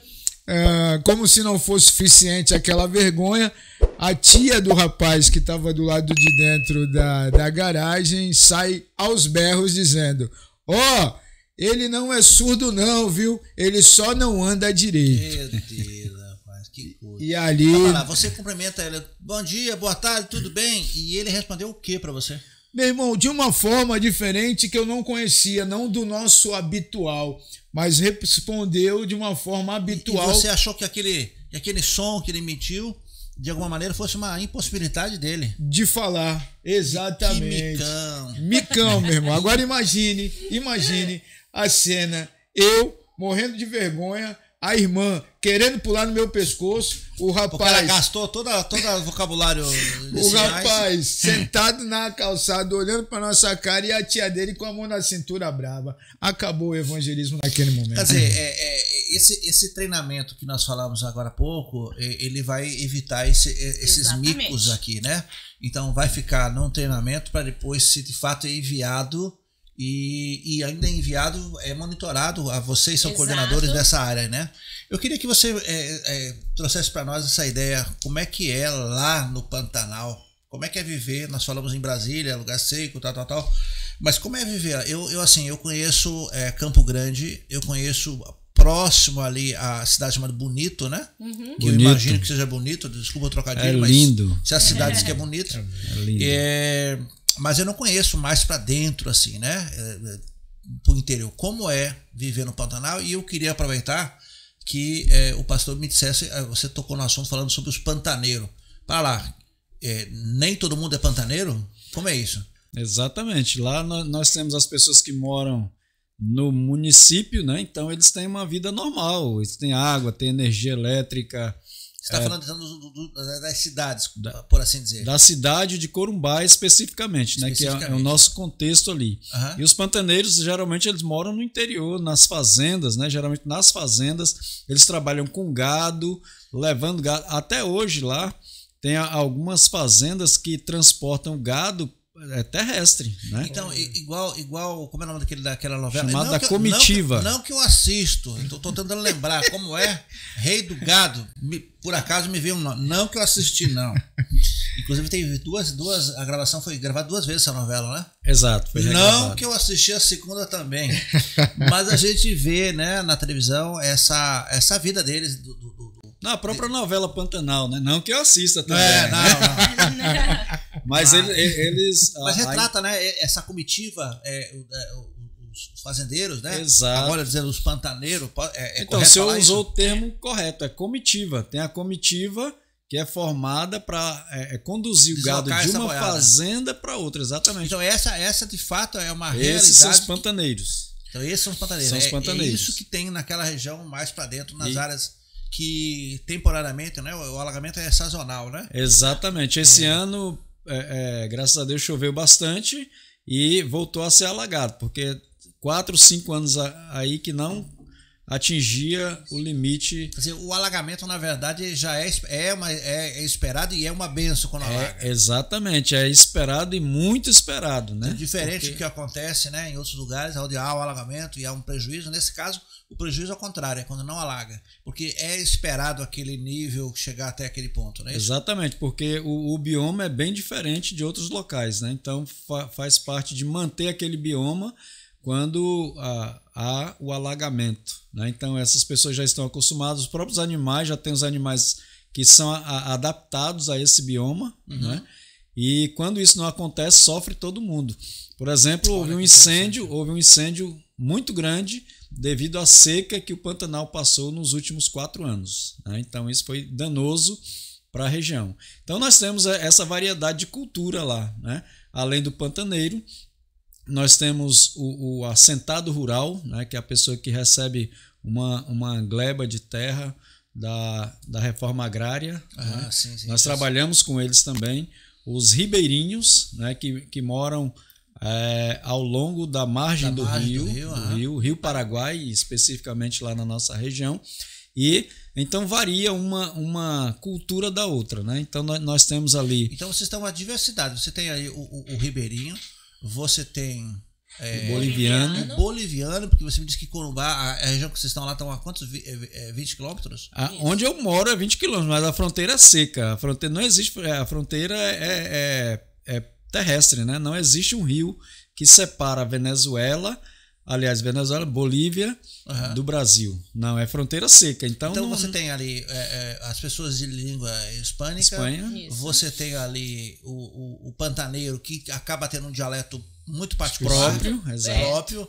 como se não fosse suficiente aquela vergonha, a tia do rapaz que estava do lado de dentro da garagem sai aos berros dizendo: ele não é surdo não, viu? Ele só não anda direito. Meu Deus, rapaz, que coisa. E ali... Você cumprimenta ele, bom dia, boa tarde, tudo bem? E ele respondeu o que para você? Meu irmão, de uma forma diferente que eu não conhecia, não do nosso habitual, mas respondeu de uma forma habitual. E você achou que aquele som que ele emitiu, de alguma maneira, fosse uma impossibilidade dele? De falar, exatamente. Que micão. Micão, meu irmão. Agora imagine a cena, eu morrendo de vergonha, a irmã querendo pular no meu pescoço, o rapaz... Porque ela gastou todo o vocabulário de o rapaz sentado na calçada, olhando para nossa cara, e a tia dele com a mão na cintura brava. Acabou o evangelismo naquele momento. Quer dizer, esse treinamento que nós falamos agora há pouco, ele vai evitar esses micos aqui, né? Então vai ficar num treinamento para depois, se de fato é enviado... E ainda enviado, monitorado, vocês são coordenadores dessa área, né? Eu queria que você trouxesse para nós essa ideia, como é que é lá no Pantanal, como é que é viver, nós falamos em Brasília, lugar seco, tal, mas como é viver? Eu conheço Campo Grande, eu conheço próximo ali a cidade chamada Bonito, né? Uhum. Que Bonito. Eu imagino que seja bonito, desculpa o trocadilho, mas lindo. Se a cidade diz que é bonito. É lindo. Mas eu não conheço mais para dentro, assim, né? Pro interior. Como é viver no Pantanal? E eu queria aproveitar que o pastor me dissesse, você tocou no assunto falando sobre os pantaneiros. Para lá, nem todo mundo é pantaneiro? Como é isso? Exatamente. Lá nós temos as pessoas que moram no município, né? Então eles têm uma vida normal. Eles têm água, têm energia elétrica. Você está falando das cidades, por assim dizer. Da cidade de Corumbá especificamente, né? Que é o nosso contexto ali. Uhum. E os pantaneiros, geralmente, eles moram no interior, nas fazendas, né? Geralmente nas fazendas, eles trabalham com gado, levando gado. Até hoje lá, tem algumas fazendas que transportam gado terrestre, né? Então, igual como é o nome daquela novela? Chamada Comitiva. Não que eu assisto, estou tentando lembrar como é Rei do Gado, por acaso me veio um nome, não que eu assisti, não. Inclusive teve a gravação foi gravada 2 vezes essa novela, né? Exato. Foi não que eu assisti a segunda também, mas a gente vê, né, na televisão essa vida deles, na própria novela Pantanal, né? Não que eu assista também. Não. Mas eles... Mas retrata, né? Essa comitiva, os fazendeiros, né? Exato. Agora dizendo os pantaneiros. Então, você usou o termo correto, é comitiva. Tem a comitiva que é formada para conduzir o gado de uma fazenda para outra, exatamente. Então, essa de fato é uma realidade. Esses são os pantaneiros. Então, esses são os pantaneiros. São os pantaneiros. É isso que tem naquela região mais para dentro, nas áreas que temporariamente, né? O alagamento é sazonal, né? Exatamente. Esse ano, graças a Deus, choveu bastante e voltou a ser alagado, porque 4, 5 anos aí que não atingia o limite. Quer dizer, o alagamento, na verdade, já é esperado e é uma benção quando alaga. Exatamente, é esperado e muito esperado, né? Diferente do que acontece, né, em outros lugares, onde há o alagamento e há um prejuízo. Nesse caso, o prejuízo é ao contrário, é quando não alaga. Porque é esperado aquele nível chegar até aquele ponto, não é isso? Exatamente, porque o bioma é bem diferente de outros locais, né? Então faz parte de manter aquele bioma quando há o alagamento, né? Então essas pessoas já estão acostumadas, os próprios animais, já tem os animais que são adaptados a esse bioma, né? E quando isso não acontece, sofre todo mundo. Por exemplo, houve um incêndio muito grande devido à seca que o Pantanal passou nos últimos 4 anos, né? Então isso foi danoso para a região. Então nós temos essa variedade de cultura lá, né? Além do pantaneiro, nós temos o assentado rural, né? Que é a pessoa que recebe uma gleba de terra da reforma agrária. Né? Sim, Nós trabalhamos com eles também. Os ribeirinhos, né, que moram ao longo da margem do Rio Paraguai, especificamente lá na nossa região. E então varia uma cultura da outra, né? Então nós temos ali. Então vocês têm uma diversidade. Você tem aí o ribeirinho, você tem o boliviano, porque você me disse que Corumbá, a região que vocês estão lá, estão a quantos? 20 quilômetros? Onde eu moro é 20 quilômetros, mas a fronteira é seca. A fronteira não existe, a fronteira é terrestre, né? Não existe um rio que separa a Venezuela, Bolívia, do Brasil. Não, é fronteira seca. Então você tem ali as pessoas de língua hispânica, Espanha. Você tem ali o pantaneiro, que acaba tendo um dialeto muito particular. Próprio.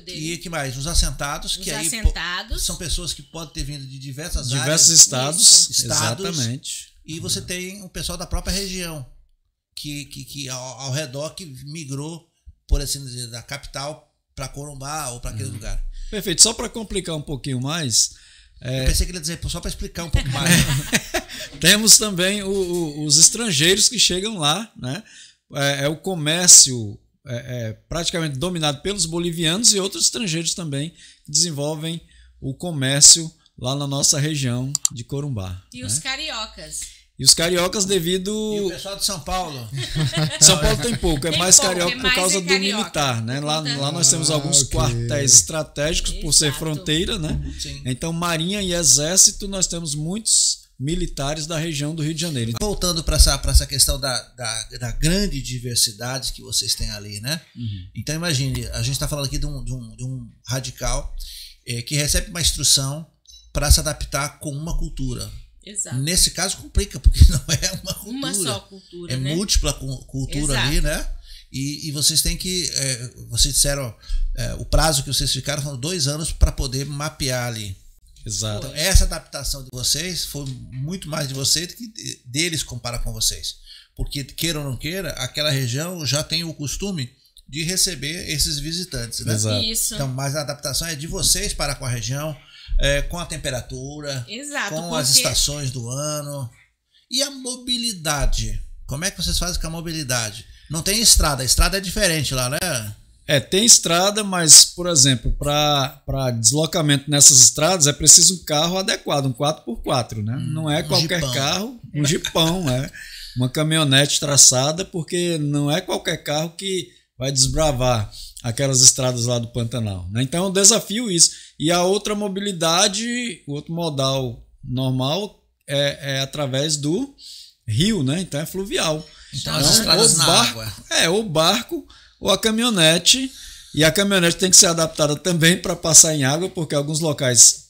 Dele. E que mais? Os assentados, assentados. São pessoas que podem ter vindo de diversas áreas. Estados. Exatamente. E você tem o pessoal da própria região, que ao redor, que migrou, por assim dizer, da capital para Corumbá ou para aquele lugar. Perfeito. Só para complicar um pouquinho mais... Eu pensei que ele ia dizer só para explicar um pouco mais. Temos também os estrangeiros que chegam lá, né? O comércio praticamente dominado pelos bolivianos e outros estrangeiros também que desenvolvem o comércio lá na nossa região de Corumbá. E os cariocas. E os cariocas devido... E o pessoal de São Paulo? São Paulo tem pouco, mais carioca por causa do militar, né? Lá nós temos alguns quartéis estratégicos por ser fronteira, né? Sim. Então, Marinha e Exército, nós temos muitos militares da região do Rio de Janeiro. Voltando para essa questão da grande diversidade que vocês têm ali, né? Então, imagine, a gente está falando aqui de um radical que recebe uma instrução para se adaptar com uma cultura. Exato. Nesse caso complica, porque não é uma cultura. Uma só cultura, né? Múltipla cultura. Exato. Ali, né? E vocês têm que... vocês disseram, o prazo que vocês ficaram foram 2 anos para poder mapear ali. Exato. Então, essa adaptação de vocês foi muito mais de vocês do que deles compara com vocês. Porque, queira ou não queira, aquela região já tem o costume de receber esses visitantes. Né? Exato. Isso. Então, mas a adaptação é de vocês para com a região, com a temperatura, exato, com as estações do ano. E a mobilidade? Como é que vocês fazem com a mobilidade? Não tem estrada, a estrada é diferente lá, né? Tem estrada, mas, por exemplo, para deslocamento nessas estradas é preciso um carro adequado, um 4x4, né? Não é qualquer jipão. Carro, um jipão, uma caminhonete traçada, porque não é qualquer carro que vai desbravar aquelas estradas lá do Pantanal, né? Então é um desafio isso. E a outra mobilidade, o outro modal normal é através do rio, né? Então é fluvial. Então as estradas na água. Ou barco ou a caminhonete. E a caminhonete tem que ser adaptada também para passar em água, porque alguns locais,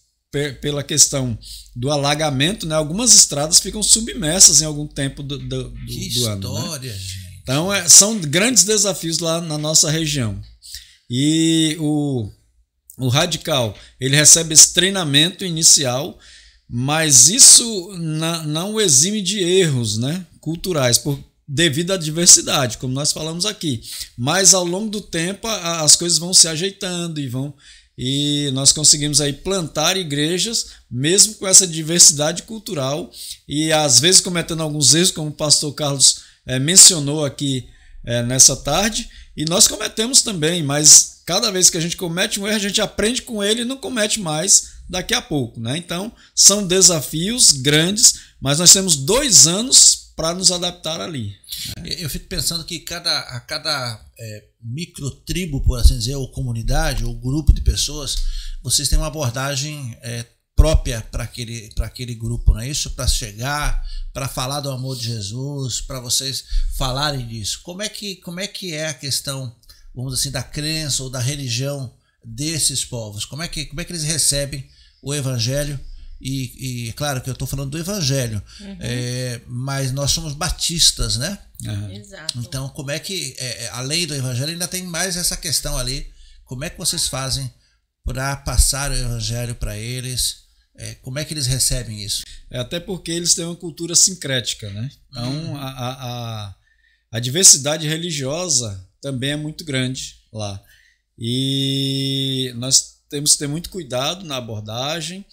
pela questão do alagamento, né? Algumas estradas ficam submersas em algum tempo do ano. Que história, né? gente. Então são grandes desafios lá na nossa região. E o radical, ele recebe esse treinamento inicial, mas isso não o exime de erros, né, culturais, devido à diversidade, como nós falamos aqui. Mas ao longo do tempo as coisas vão se ajeitando e nós conseguimos aí plantar igrejas, mesmo com essa diversidade cultural, e às vezes cometendo alguns erros, como o pastor Carlos mencionou aqui nessa tarde, e nós cometemos também, mas cada vez que a gente comete um erro, a gente aprende com ele e não comete mais daqui a pouco, né? Então, são desafios grandes, mas nós temos 2 anos para nos adaptar ali. Né? Eu fico pensando que a cada microtribo, por assim dizer, ou comunidade, ou grupo de pessoas, vocês têm uma abordagem própria para aquele grupo, não é isso? Para chegar, para falar do amor de Jesus, para vocês falarem disso. Como é que é a questão, vamos dizer assim, da crença ou da religião desses povos? Como é que eles recebem o evangelho? E claro que eu estou falando do evangelho, mas nós somos batistas, né? Exato. Então, como é que, além do evangelho, ainda tem mais essa questão ali? Como é que vocês fazem para passar o evangelho para eles? Como é que eles recebem isso? Até porque eles têm uma cultura sincrética, né? Então, a diversidade religiosa também é muito grande lá. E nós temos que ter muito cuidado na abordagem,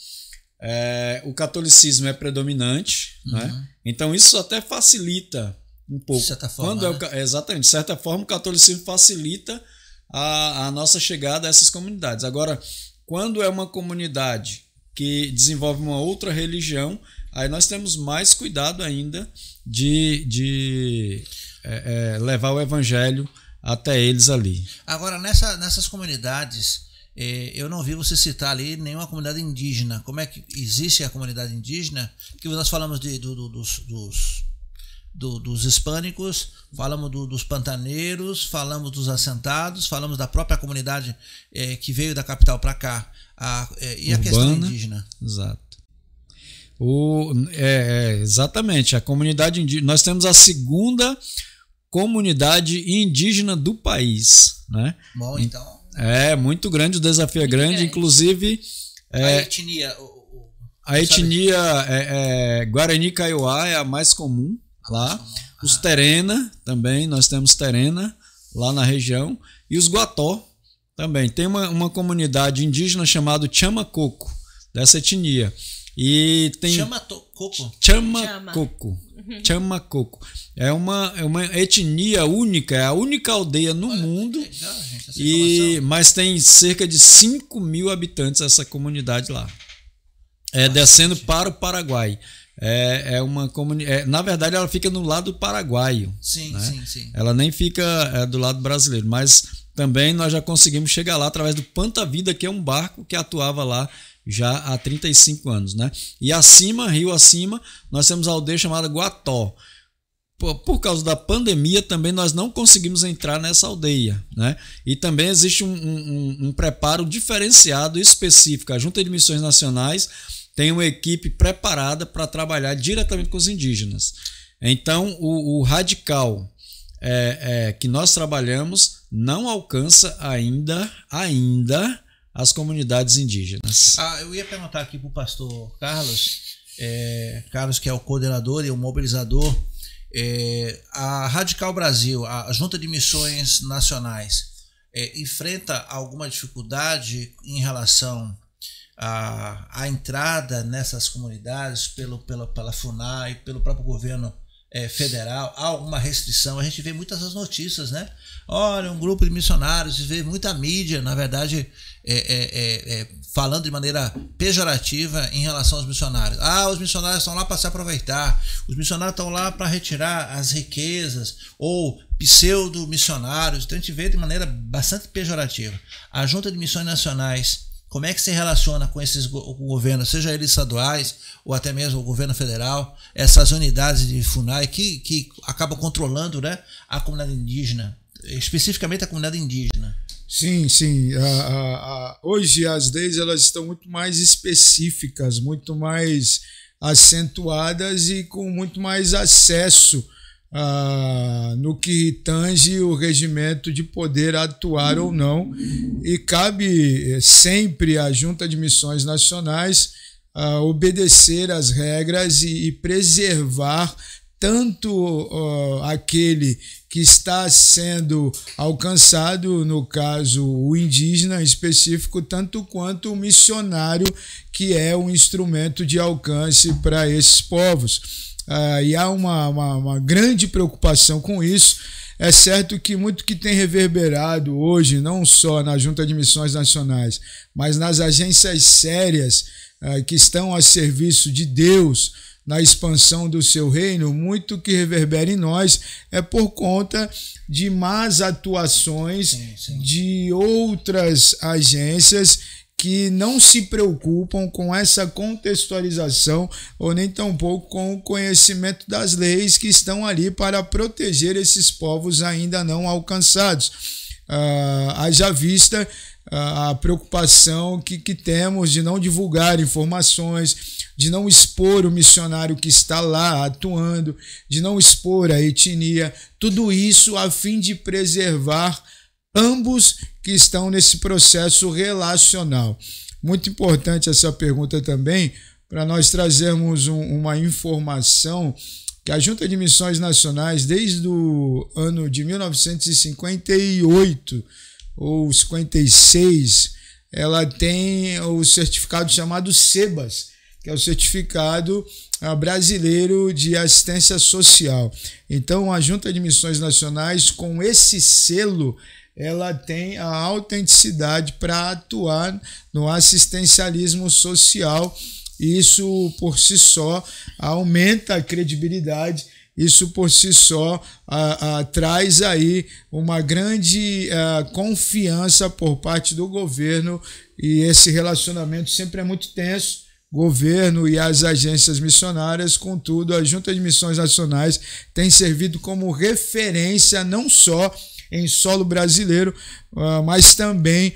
o catolicismo é predominante, né? Então isso até facilita um pouco. De certa forma, Exatamente, de certa forma o catolicismo facilita a nossa chegada a essas comunidades. Agora, quando é uma comunidade que desenvolve uma outra religião, aí nós temos mais cuidado ainda de levar o evangelho até eles ali. Agora, nessas comunidades, eu não vi você citar ali nenhuma comunidade indígena. Como é que existe a comunidade indígena? Porque nós falamos dos hispânicos, falamos dos pantaneiros, falamos dos assentados, falamos da própria comunidade que veio da capital para cá. E a questão indígena? Exato. Exatamente, a comunidade indígena. Nós temos a segunda comunidade indígena do país, né? Bom, então. É muito grande, o desafio é grande, inclusive. A etnia Guarani Kaiowá é a mais comum lá. Os Terena também, nós temos Terena lá na região. E os Guató também. Tem uma comunidade indígena chamada Chamacoco, dessa etnia. E tem Chamacoco. É uma etnia única, é a única aldeia no mundo. Mas tem cerca de 5.000 habitantes essa comunidade lá. Descendo para o Paraguai. Uma comunidade. Na verdade, ela fica no lado paraguaio. Sim, né? sim. Ela nem fica do lado brasileiro, mas também nós já conseguimos chegar lá através do Panta Vida, que é um barco que atuava lá já há 35 anos, né? E rio acima, nós temos a aldeia chamada Guató. Por causa da pandemia, também nós não conseguimos entrar nessa aldeia, né? E também existe um preparo diferenciado específico. A Junta de Missões Nacionais tem uma equipe preparada para trabalhar diretamente com os indígenas. Então, o radical que nós trabalhamos não alcança ainda as comunidades indígenas. Eu ia perguntar aqui para o pastor Carlos, Carlos que é o coordenador e o mobilizador, a Radical Brasil, a Junta de Missões Nacionais, enfrenta alguma dificuldade em relação à entrada nessas comunidades pela FUNAI, pelo próprio governo federal? Há alguma restrição? A gente vê muitas as notícias, né? Olha, um grupo de missionários, vê muita mídia, na verdade, falando de maneira pejorativa em relação aos missionários. Os missionários estão lá para se aproveitar, os missionários estão lá para retirar as riquezas, ou pseudo-missionários. Então a gente vê de maneira bastante pejorativa. A Junta de Missões Nacionais, como é que se relaciona com esses governos, seja eles estaduais ou até mesmo o governo federal, essas unidades de FUNAI que acabam controlando, né, a comunidade indígena, especificamente a comunidade indígena? Sim. Hoje as leis elas estão muito mais específicas, muito mais acentuadas e com muito mais acesso no que tange o regimento de poder atuar ou não, e cabe sempre à Junta de Missões Nacionais obedecer às regras e preservar tanto aquele que está sendo alcançado, no caso o indígena em específico, tanto quanto o missionário, que é um instrumento de alcance para esses povos. E há uma grande preocupação com isso. É certo que muito que tem reverberado hoje, não só na Junta de Missões Nacionais, mas nas agências sérias que estão a serviço de Deus, na expansão do seu reino, muito que reverbera em nós é por conta de más atuações de outras agências que não se preocupam com essa contextualização ou nem tampouco com o conhecimento das leis que estão ali para proteger esses povos ainda não alcançados. Haja vista a preocupação que temos de não divulgar informações, de não expor o missionário que está lá atuando, de não expor a etnia, tudo isso a fim de preservar ambos que estão nesse processo relacional. Muito importante essa pergunta também, para nós trazermos uma informação que a Junta de Missões Nacionais, desde o ano de 1958 ou 56, ela tem o certificado chamado SEBAS, que é o certificado brasileiro de assistência social. Então, a Junta de Missões Nacionais, com esse selo, ela tem a autenticidade para atuar no assistencialismo social. Isso, por si só, aumenta a credibilidade. Isso, por si só, traz aí uma grande confiança por parte do governo, e esse relacionamento sempre é muito tenso, governo e as agências missionárias. Contudo, a Junta de Missões Nacionais tem servido como referência não só em solo brasileiro, mas também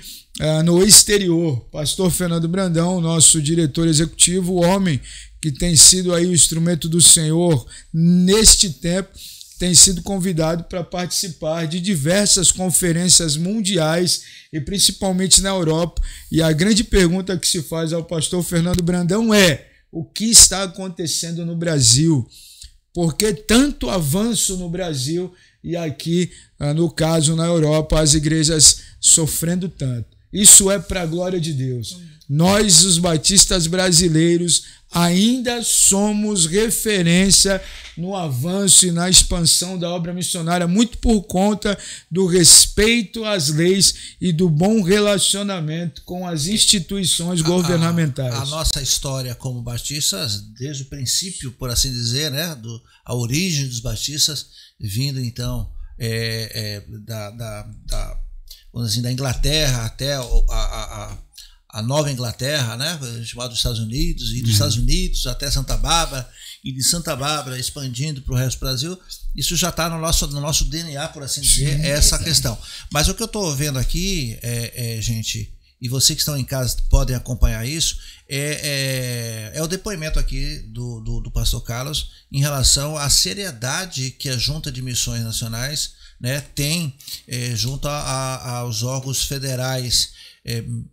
no exterior. Pastor Fernando Brandão, nosso diretor executivo, o homem que tem sido aí o instrumento do Senhor neste tempo, tem sido convidado para participar de diversas conferências mundiais e principalmente na Europa. E a grande pergunta que se faz ao pastor Fernando Brandão é: o que está acontecendo no Brasil? Por que tanto avanço no Brasil e aqui, no caso, na Europa, as igrejas sofrendo tanto? Isso é para a glória de Deus. Nós, os batistas brasileiros, ainda somos referência no avanço e na expansão da obra missionária, muito por conta do respeito às leis e do bom relacionamento com as instituições governamentais. A nossa história como batistas, desde o princípio, por assim dizer, né, a origem dos batistas, vindo então vamos dizer, da Inglaterra até a Nova Inglaterra, né, chamado Estados Unidos, e dos Estados Unidos até Santa Bárbara, e de Santa Bárbara expandindo para o resto do Brasil. Isso já está no nosso DNA, por assim dizer, essa questão. Mas o que eu estou vendo aqui, gente, e vocês que estão em casa podem acompanhar isso, é o depoimento aqui do pastor Carlos em relação à seriedade que a Junta de Missões Nacionais, né, tem junto aos órgãos federais,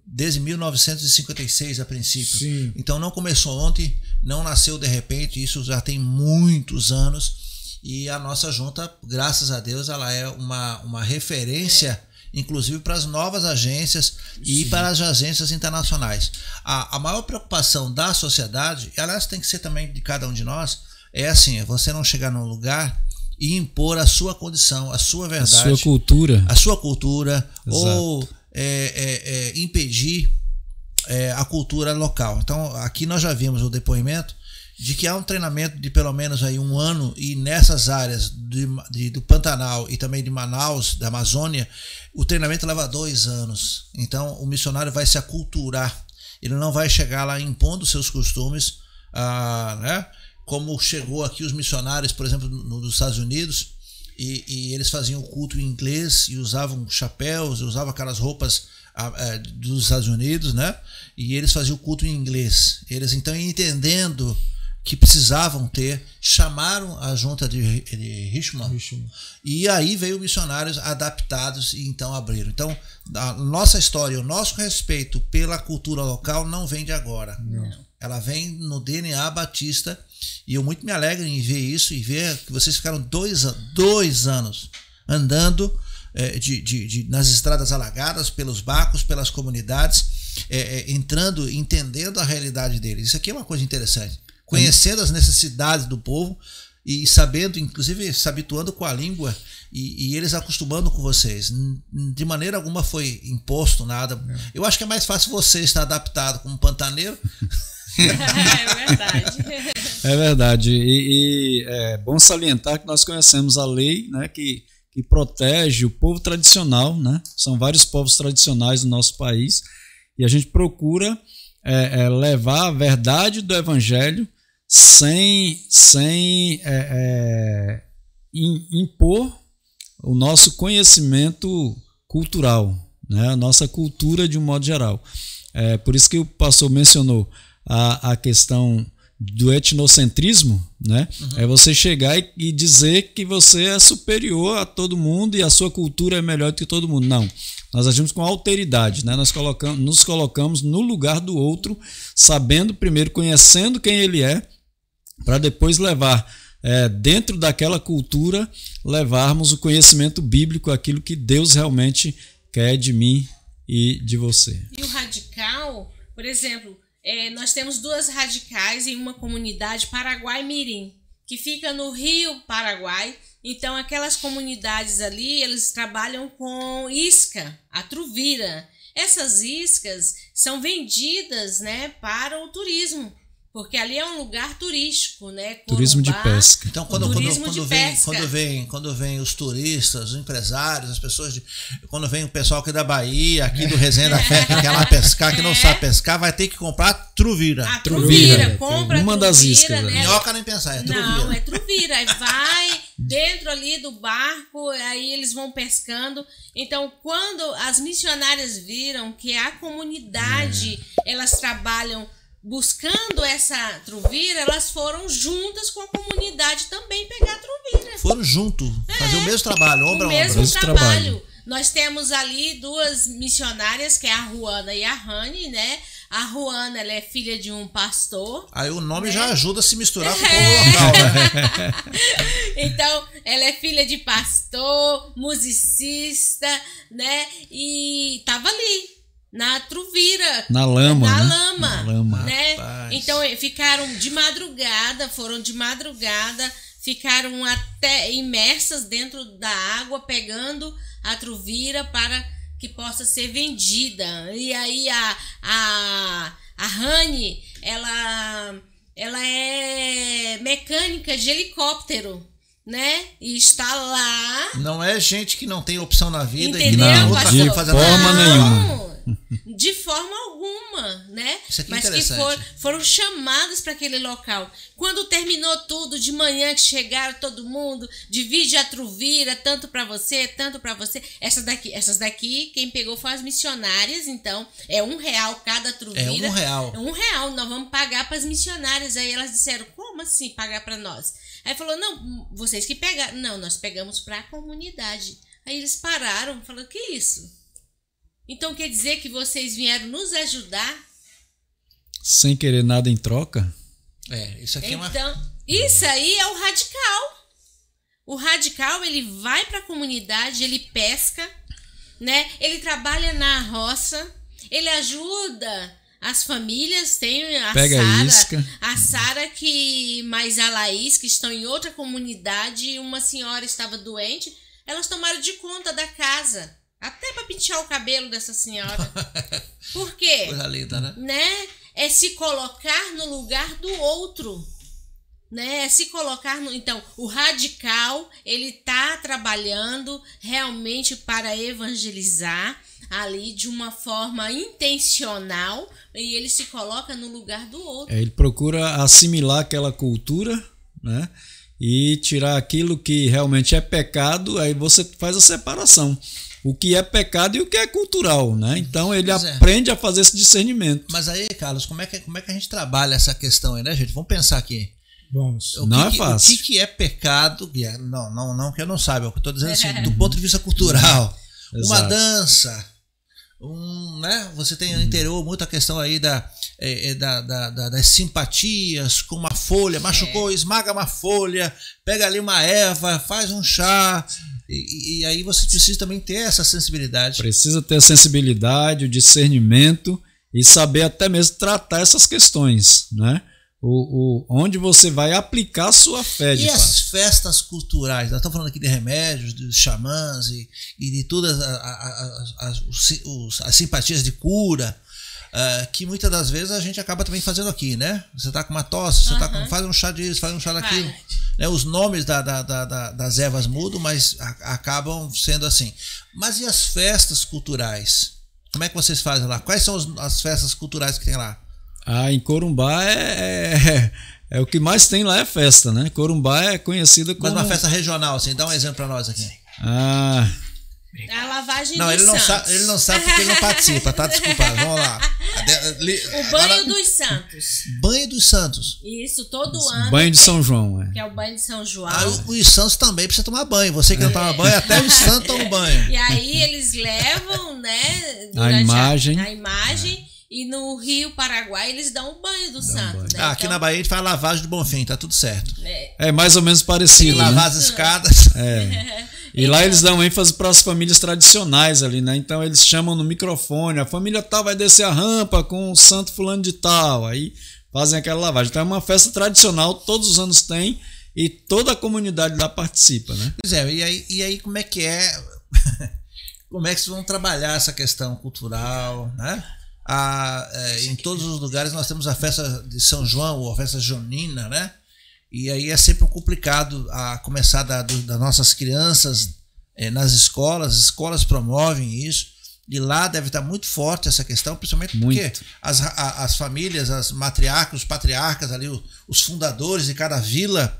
desde 1956 a princípio. Sim. Então não começou ontem, não nasceu de repente, isso já tem muitos anos, e a nossa junta, graças a Deus, ela é uma referência, inclusive para as novas agências e para as agências internacionais. A maior preocupação da sociedade, aliás, tem que ser também de cada um de nós, é assim: você não chegar num lugar e impor a sua condição, a sua verdade, a sua cultura, ou impedir a cultura local. Então, aqui nós já vimos o depoimento de que há um treinamento de pelo menos aí 1 ano, e nessas áreas do Pantanal e também de Manaus, da Amazônia, o treinamento leva 2 anos. Então, o missionário vai se aculturar, ele não vai chegar lá impondo seus costumes, né? Como chegou aqui os missionários, por exemplo, nos Estados Unidos, e eles faziam o culto em inglês e usavam chapéus, usavam aquelas roupas dos Estados Unidos, né? E eles faziam o culto em inglês. Eles, então, entendendo que precisavam chamaram a junta de Richmond, e aí veio missionários adaptados e então abriram. Então, a nossa história, o nosso respeito pela cultura local não vem de agora. Não. Ela vem no DNA batista, e eu muito me alegro em ver isso, e ver que vocês ficaram 2 anos andando nas estradas alagadas, pelos barcos, pelas comunidades, entrando, entendendo a realidade deles. Isso aqui é uma coisa interessante. Conhecendo as necessidades do povo e sabendo, inclusive se habituando com a língua, e eles acostumando com vocês. De maneira alguma foi imposto nada. Eu acho que é mais fácil você estar adaptado como pantaneiro. É verdade. É verdade. E é bom salientar que nós conhecemos a lei, né, que protege o povo tradicional, né? São vários povos tradicionais no nosso país, e a gente procura levar a verdade do evangelho sem impor o nosso conhecimento cultural, né? A nossa cultura de um modo geral. Por isso que o pastor mencionou a questão do etnocentrismo, né? É você chegar e dizer que você é superior a todo mundo e a sua cultura é melhor do que todo mundo. Não. Nós agimos com alteridade, né? Nós nos colocamos no lugar do outro, sabendo primeiro, conhecendo quem ele é, para depois levar, dentro daquela cultura, levarmos o conhecimento bíblico, aquilo que Deus realmente quer de mim e de você. E o radical, por exemplo, nós temos 2 radicais em uma comunidade, Paraguai Mirim, que fica no Rio Paraguai. Então, aquelas comunidades ali, eles trabalham com isca, a truvira. Essas iscas são vendidas, né, para o turismo, porque ali é um lugar turístico, né? Turismo de pesca. Então, quando vem os turistas, os empresários, as pessoas, quando vem o pessoal aqui da Bahia, aqui do Resenha da Fé, que quer lá pescar, que não sabe pescar, vai ter que comprar truvira. A truvira, compra uma truvira, das iscas. Né? Minhoca nem pensar, é truvira. Não, é truvira. Aí vai dentro ali do barco, aí eles vão pescando. Então, quando as missionárias viram que a comunidade, elas trabalham buscando essa truvira, elas foram juntas com a comunidade também pegar a truvira. Foram juntos, fazer o mesmo trabalho, ombro a ombro. O mesmo trabalho. Nós temos ali 2 missionárias, que é a Juana e a Rani, né? A Juana, ela é filha de um pastor. Aí o nome já ajuda a se misturar com o povo local, né? Então, ela é filha de pastor, musicista, né? E tava ali, na truvira. Na lama, Na lama, né? Então, foram de madrugada, ficaram até imersas dentro da água, pegando a truvira para que possa ser vendida. E aí a Rani, ela é mecânica de helicóptero, né? E está lá. Não é gente que não tem opção na vida. Entendeu, e não pastor? De forma nenhuma. De forma alguma, né? Isso aqui é mas que foram chamadas para aquele local. Quando terminou tudo, de manhã que chegaram todo mundo, divide a truvira, tanto para você, tanto para você. Essas daqui, quem pegou foi as missionárias, então é R$1 cada truvira. É R$1. É R$1, nós vamos pagar para as missionárias. Aí elas disseram, como assim pagar para nós? Aí falou, não, vocês que pegaram. Não, nós pegamos para a comunidade. Aí eles pararam, falaram, que isso? Então quer dizer que vocês vieram nos ajudar? Sem querer nada em troca? Isso aqui isso aí é o radical. O radical, ele vai para a comunidade, ele pesca, né? Ele trabalha na roça, ele ajuda as famílias, tem a Sara, mais a Laís, que estão em outra comunidade, uma senhora estava doente, elas tomaram de conta da casa. Até para pentear o cabelo dessa senhora. Por quê? Coisa linda, né? É se colocar no lugar do outro. Né? É se colocar no... Então, o radical, ele tá trabalhando realmente para evangelizar ali de uma forma intencional e ele se coloca no lugar do outro. Ele procura assimilar aquela cultura, né? E tirar aquilo que realmente é pecado, aí você faz a separação. O que é pecado e o que é cultural, né? Então ele aprende a fazer esse discernimento. Mas aí, Carlos, como é que a gente trabalha essa questão aí, né, gente? Vamos pensar aqui. Vamos. Não é fácil. O que é pecado? Não que eu não saiba, eu estou dizendo assim, do ponto de vista cultural. Uma dança, né? Você tem no interior muita questão aí das simpatias com uma folha, machucou, esmaga uma folha, pega ali uma erva, faz um chá. E aí você precisa também ter essa sensibilidade. Precisa ter a sensibilidade, o discernimento e saber até mesmo tratar essas questões, né? Onde você vai aplicar a sua fé, de fato. E as festas culturais? Nós estamos falando aqui de remédios, dos xamãs e de todas as simpatias de cura, que muitas das vezes a gente acaba também fazendo aqui, né? Você está com uma tosse, você faz um chá disso, faz um chá daquilo. Né? Os nomes das ervas mudam, mas acabam sendo assim. Mas e as festas culturais? Como é que vocês fazem lá? Quais são as festas culturais que tem lá? Em Corumbá é o que mais tem lá é festa, né? Corumbá é conhecida como... Mas uma festa regional, assim, dá um exemplo para nós aqui. A lavagem dos santos. Ele não sabe porque ele não participa, tá? Desculpado, vamos lá. O banho dos santos. Banho dos santos. Isso, todo ano. Banho de São João, que é o banho de São João. Os santos também precisam tomar banho. Você que não toma banho, até os santos tomam banho. E aí eles levam, né? A imagem. E no Rio Paraguai eles dão o banho do santo. Né? Aqui na Bahia a gente faz lavagem do Bonfim, tá tudo certo. É mais ou menos parecido. Lavar as escadas. E lá eles dão ênfase para as famílias tradicionais ali, né? Então eles chamam no microfone, a família tal vai descer a rampa com o santo fulano de tal, aí fazem aquela lavagem. Então é uma festa tradicional, todos os anos tem, e toda a comunidade lá participa, né? Pois é, e aí como é que é? Como é que vocês vão trabalhar essa questão cultural, né? Em todos os lugares nós temos a festa de São João, ou a festa junina, né? E aí é sempre complicado a começar das nossas crianças nas escolas. As escolas promovem isso. E lá deve estar muito forte essa questão, principalmente porque as famílias, as matriarcas, os patriarcas ali, os fundadores de cada vila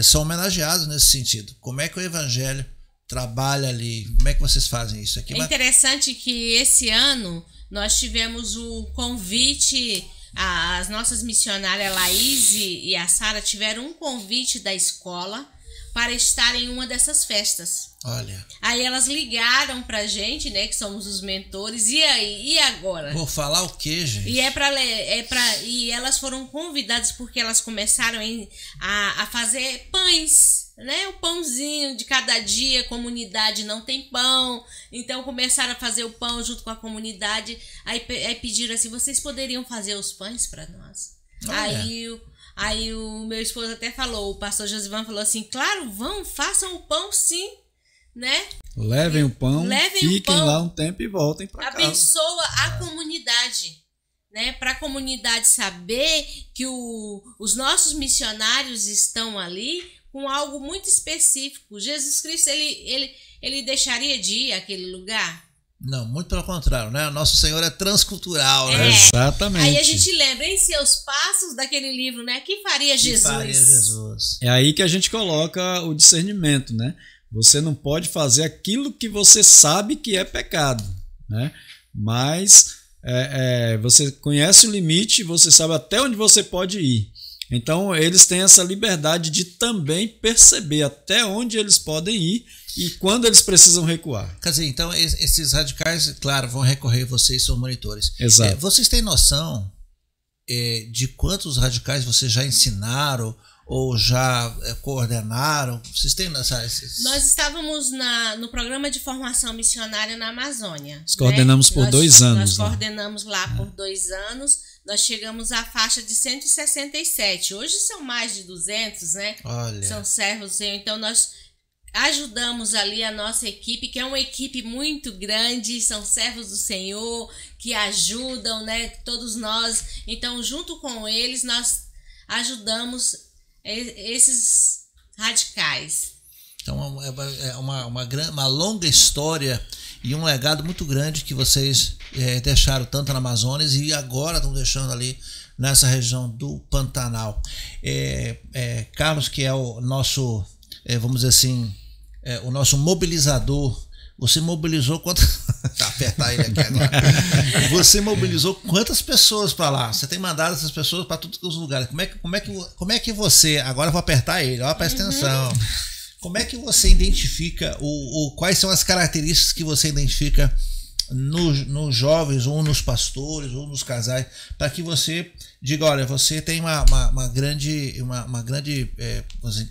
são homenageados nesse sentido. Como é que o evangelho trabalha ali? Como é que vocês fazem isso aqui? É interessante que esse ano nós tivemos um convite. As nossas missionárias, a Laís e a Sara, tiveram um convite da escola para estar em uma dessas festas. Olha. Aí elas ligaram pra gente, né, que somos os mentores. E aí, e agora? Vou falar o quê, gente? E elas foram convidadas porque elas começaram a fazer pães, né? O pãozinho de cada dia, a comunidade não tem pão, então começaram a fazer o pão junto com a comunidade. Aí pediram assim: vocês poderiam fazer os pães para nós? Aí o meu esposo até falou, o pastor Josivan falou assim: claro, façam o pão sim, né? Levem o pão, fiquem lá um tempo e voltem para casa. Abençoa a comunidade, né? Para a comunidade saber que os nossos missionários estão ali com algo muito específico. Jesus Cristo, ele deixaria de ir àquele lugar? Não, muito pelo contrário, né? Nosso Senhor é transcultural, né? Exatamente. Aí a gente lembra em seus passos daquele livro, né? Que faria Jesus? Faria Jesus. É aí que a gente coloca o discernimento, né? Você não pode fazer aquilo que você sabe que é pecado, né? Mas você conhece o limite, você sabe até onde você pode ir. Então eles têm essa liberdade de também perceber até onde eles podem ir e quando eles precisam recuar. Quer dizer, então esses radicais, claro, vão recorrer a vocês, são monitores. Exato. Vocês têm noção de quantos radicais vocês já ensinaram ou já coordenaram? Vocês têm Nós estávamos no programa de formação missionária na Amazônia. Nós coordenamos por 2 anos. Nós coordenamos lá por 2 anos. Nós chegamos à faixa de 167. Hoje são mais de 200, né? Olha. São servos do Senhor. Então nós ajudamos ali a nossa equipe, que é uma equipe muito grande, são servos do Senhor que ajudam, né? Todos nós. Então, junto com eles, nós ajudamos esses radicais. Então é uma longa história e um legado muito grande que vocês deixaram tanto na Amazônia e agora estão deixando ali nessa região do Pantanal. Carlos, que é o nosso, vamos dizer assim, o nosso mobilizador. Você mobilizou quantas... apertar ele aqui agora. Você mobilizou quantas pessoas para lá? Você tem mandado essas pessoas para todos os lugares. Como é que você... Agora eu vou apertar ele, ó, presta atenção. Como é que você identifica, quais são as características que você identifica nos jovens, ou nos pastores, ou nos casais, para que você diga, olha, você tem uma grande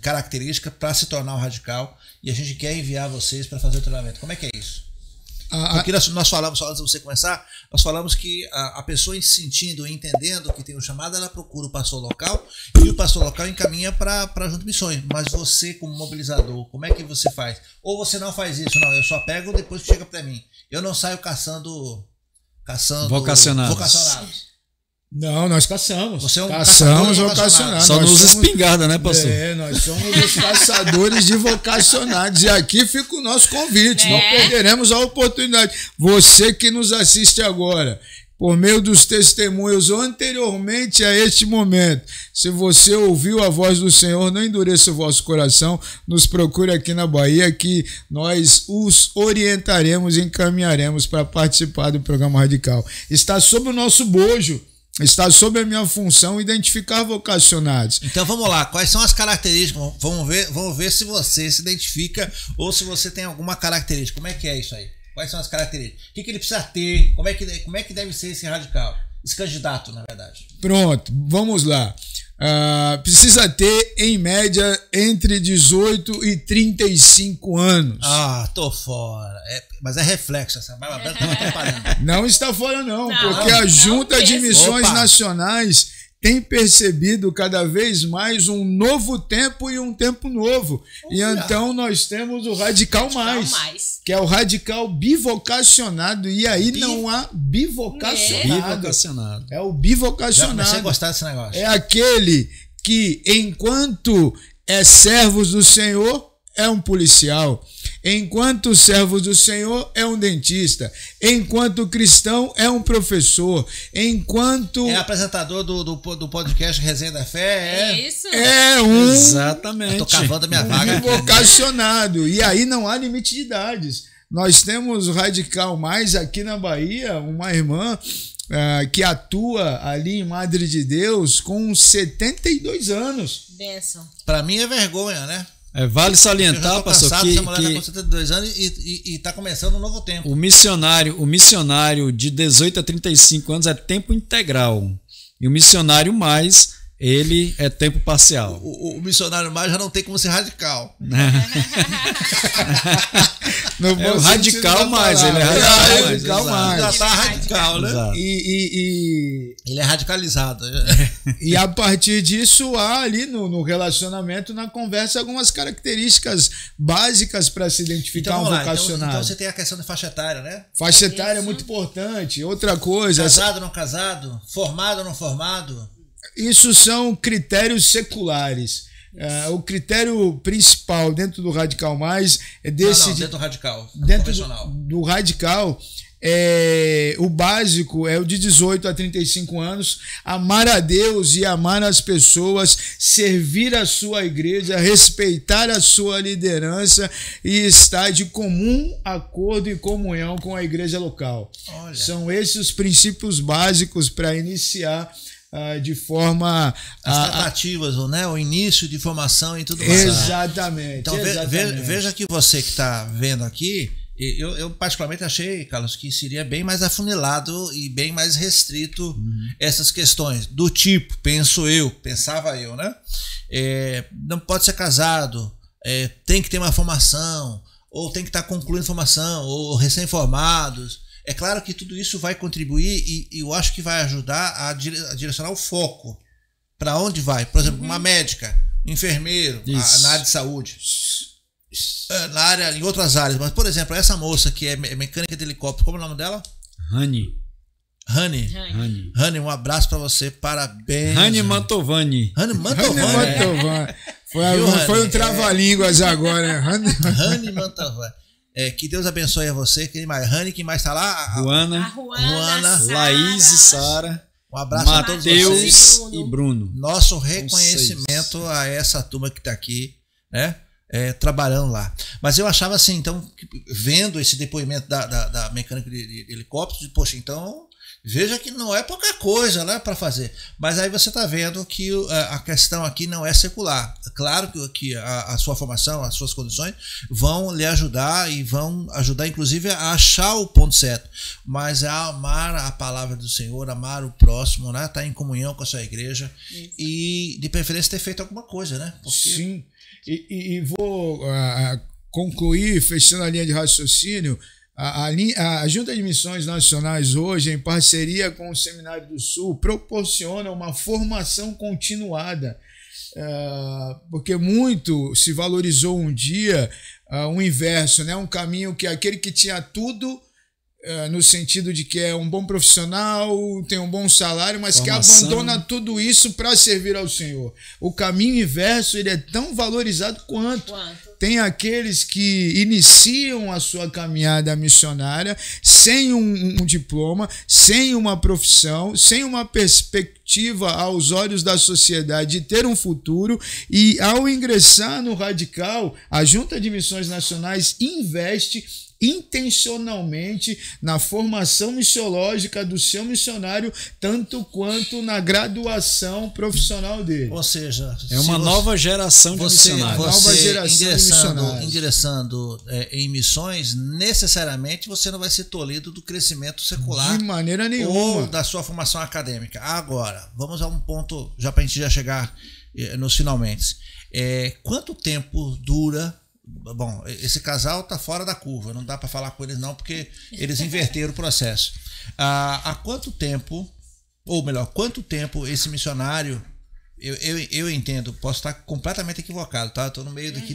característica para se tornar um radical e a gente quer enviar vocês para fazer o treinamento. Como é que é isso? Porque nós falamos, só antes de você começar, nós falamos que a pessoa sentindo e entendendo que tem o chamado, ela procura o pastor local e o pastor local encaminha para Junto Missões. Mas você, como mobilizador, como é que você faz? Ou você não faz isso? Não, eu só pego depois que chega para mim. Eu não saio caçando vocacionados. Não, nós caçamos. Você é um caçamos vocacionados. Só nos espingarda, né, pastor? Nós somos os caçadores de vocacionados. E aqui fica o nosso convite. Não perderemos a oportunidade. Você que nos assiste agora, por meio dos testemunhos anteriormente a este momento, se você ouviu a voz do Senhor, não endureça o vosso coração, nos procure aqui na Bahia, que nós os orientaremos e encaminharemos para participar do programa Radical. Está sob o nosso bojo. Está sob a minha função identificar vocacionados. Então vamos lá, quais são as características? Vamos ver se você se identifica ou se você tem alguma característica. Como é que é isso aí? Quais são as características? O que ele precisa ter? Como é que deve ser esse radical? Esse candidato, na verdade. Pronto, vamos lá. precisa ter, em média, entre 18 e 35 anos. Ah, tô fora. Mas é reflexo, essa barba branca tá me atrapalhando. Não está fora, não, porque a Junta de Missões Nacionais tem percebido cada vez mais um novo tempo e um tempo novo. E então nós temos o Radical Mais, que é o radical bivocacionado. E aí não há bivocacionado. É o bivocacionado. Já comecei a gostar desse negócio. É aquele que, enquanto é servos do Senhor, é um policial. Enquanto servos do Senhor, é um dentista. Enquanto cristão, é um professor. Enquanto... É apresentador do podcast Resenha da Fé. Isso. É um... Exatamente. Eu tô cavando a minha vaga. Vocacionado. E aí não há limite de idades. Nós temos o Radical Mais aqui na Bahia, uma irmã que atua ali em Madre de Deus com 72 anos. Benção. Pra mim é vergonha, né? Vale salientar, pastor, que essa mulher tá com 72 anos e tá começando um novo tempo. O missionário de 18 a 35 anos é tempo integral. E o missionário mais, ele é tempo parcial. O missionário mais já não tem como ser radical. É o radical mais, ele é radical mais. Já tá radical, né? Exato. Ele é radicalizado. E a partir disso há ali no relacionamento, na conversa, algumas características básicas para se identificar um vocacionado. Então você tem a questão da faixa etária, né? Faixa etária é muito importante. Outra coisa... Casado ou não casado? Formado ou não formado? Isso são critérios seculares. O critério principal dentro do Radical Mais é decidir... Não, dentro do radical. Dentro do radical, o básico é o de 18 a 35 anos, amar a Deus e amar as pessoas, servir a sua igreja, respeitar a sua liderança e estar de comum acordo e comunhão com a igreja local. Olha. São esses os princípios básicos para iniciar de forma... As tratativas, né? O início de formação e tudo mais. Exatamente. Então veja que você que está vendo aqui, eu particularmente achei, Carlos, que seria bem mais afunilado e bem mais restrito essas questões. Do tipo, pensava eu, né? Não pode ser casado, tem que ter uma formação, ou tem que estar concluindo formação, ou recém-formados. É claro que tudo isso vai contribuir e eu acho que vai ajudar a direcionar o foco. Para onde vai? Por exemplo, uma médica, um enfermeiro, na área de saúde, em outras áreas. Mas, por exemplo, essa moça que é mecânica de helicóptero, como é o nome dela? Rani, um abraço para você, parabéns. Rani Mantovani. Foi um trava-línguas agora. Rani Mantovani. Que Deus abençoe a você. Quem mais? Rani, quem mais está lá? Ruana, Laís e Sara. Um abraço a todos vocês. E Bruno. Nosso reconhecimento a essa turma que está aqui, né? Trabalhando lá. Mas eu achava assim, então, vendo esse depoimento da mecânica de helicóptero, poxa, então veja que não é pouca coisa, né, para fazer. Mas aí você está vendo que a questão aqui não é secular. Claro que a sua formação, as suas condições vão lhe ajudar e vão ajudar inclusive a achar o ponto certo. Mas é amar a palavra do Senhor, amar o próximo, né, estar em comunhão com a sua igreja e de preferência ter feito alguma coisa, né? Porque... Sim. E vou concluir, fechando a linha de raciocínio. A Junta de Missões Nacionais hoje, em parceria com o Seminário do Sul, proporciona uma formação continuada, porque muito se valorizou um dia o inverso, né? Um caminho que aquele que tinha tudo, no sentido de que é um bom profissional, tem um bom salário, mas formação, que abandona tudo isso para servir ao Senhor. O caminho inverso, ele é tão valorizado quanto. Tem aqueles que iniciam a sua caminhada missionária sem um diploma, sem uma profissão, sem uma perspectiva aos olhos da sociedade de ter um futuro, e ao ingressar no Radical, a Junta de Missões Nacionais investe intencionalmente na formação missiológica do seu missionário, tanto quanto na graduação profissional dele. Ou seja, é uma nova geração de missionários. Você missionários. Em missões, necessariamente você não vai ser tolhido do crescimento secular. De maneira nenhuma. Ou da sua formação acadêmica. Agora, vamos a um ponto, já para a gente já chegar nos finalmente. Quanto tempo dura... Bom, esse casal tá fora da curva, não dá para falar com eles não, porque eles inverteram o processo. Há quanto tempo, ou melhor, quanto tempo esse missionário, eu entendo, posso estar completamente equivocado, tá? Estou no meio daqui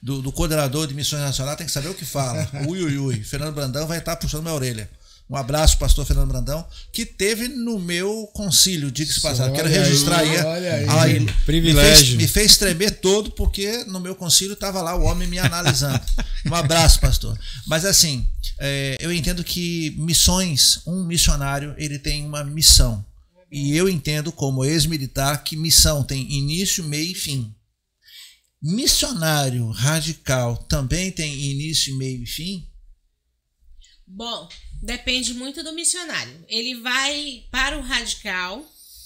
do coordenador de missões nacionais, tem que saber o que fala. Ui. Fernando Brandão vai estar puxando minha orelha. Um abraço, pastor Fernando Brandão, que teve no meu concílio, diga-se passado. Quero registrar aí. Privilégio. Me fez tremer todo, porque no meu concílio estava lá o homem me analisando. Um abraço, pastor. Mas assim, eu entendo que missões, um missionário, ele tem uma missão. E eu entendo, como ex-militar, que missão tem início, meio e fim. Missionário radical também tem início, meio e fim? Bom, depende muito do missionário. Ele vai para o radical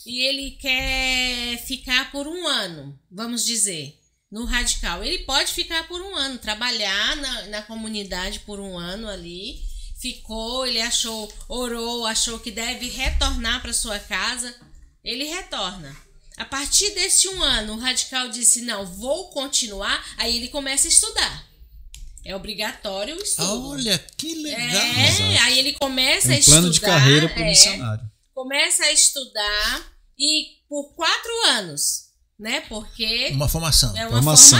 e ele quer ficar por 1 ano, vamos dizer, no radical. Ele pode ficar por 1 ano, trabalhar na comunidade por 1 ano ali. Ficou, ele orou, achou que deve retornar para sua casa. Ele retorna. A partir desse 1 ano, o radical disse, não, vou continuar. Aí ele começa a estudar. É obrigatório o estudo. Olha, que legal. Aí ele começa a estudar. Plano de carreira para o missionário. Começa a estudar e por 4 anos, né? Porque... Uma formação. É uma formação.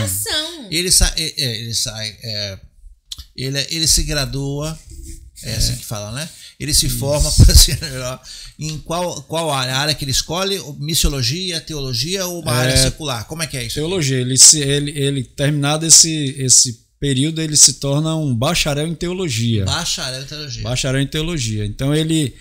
Ele se gradua, assim que fala, né? Ele se forma para ser melhor. Em qual área? A área que ele escolhe? Missiologia, teologia ou uma área secular? Como é que é isso? Teologia. Ele terminado esse período, ele se torna um bacharel em teologia. Bacharel em teologia. Então ele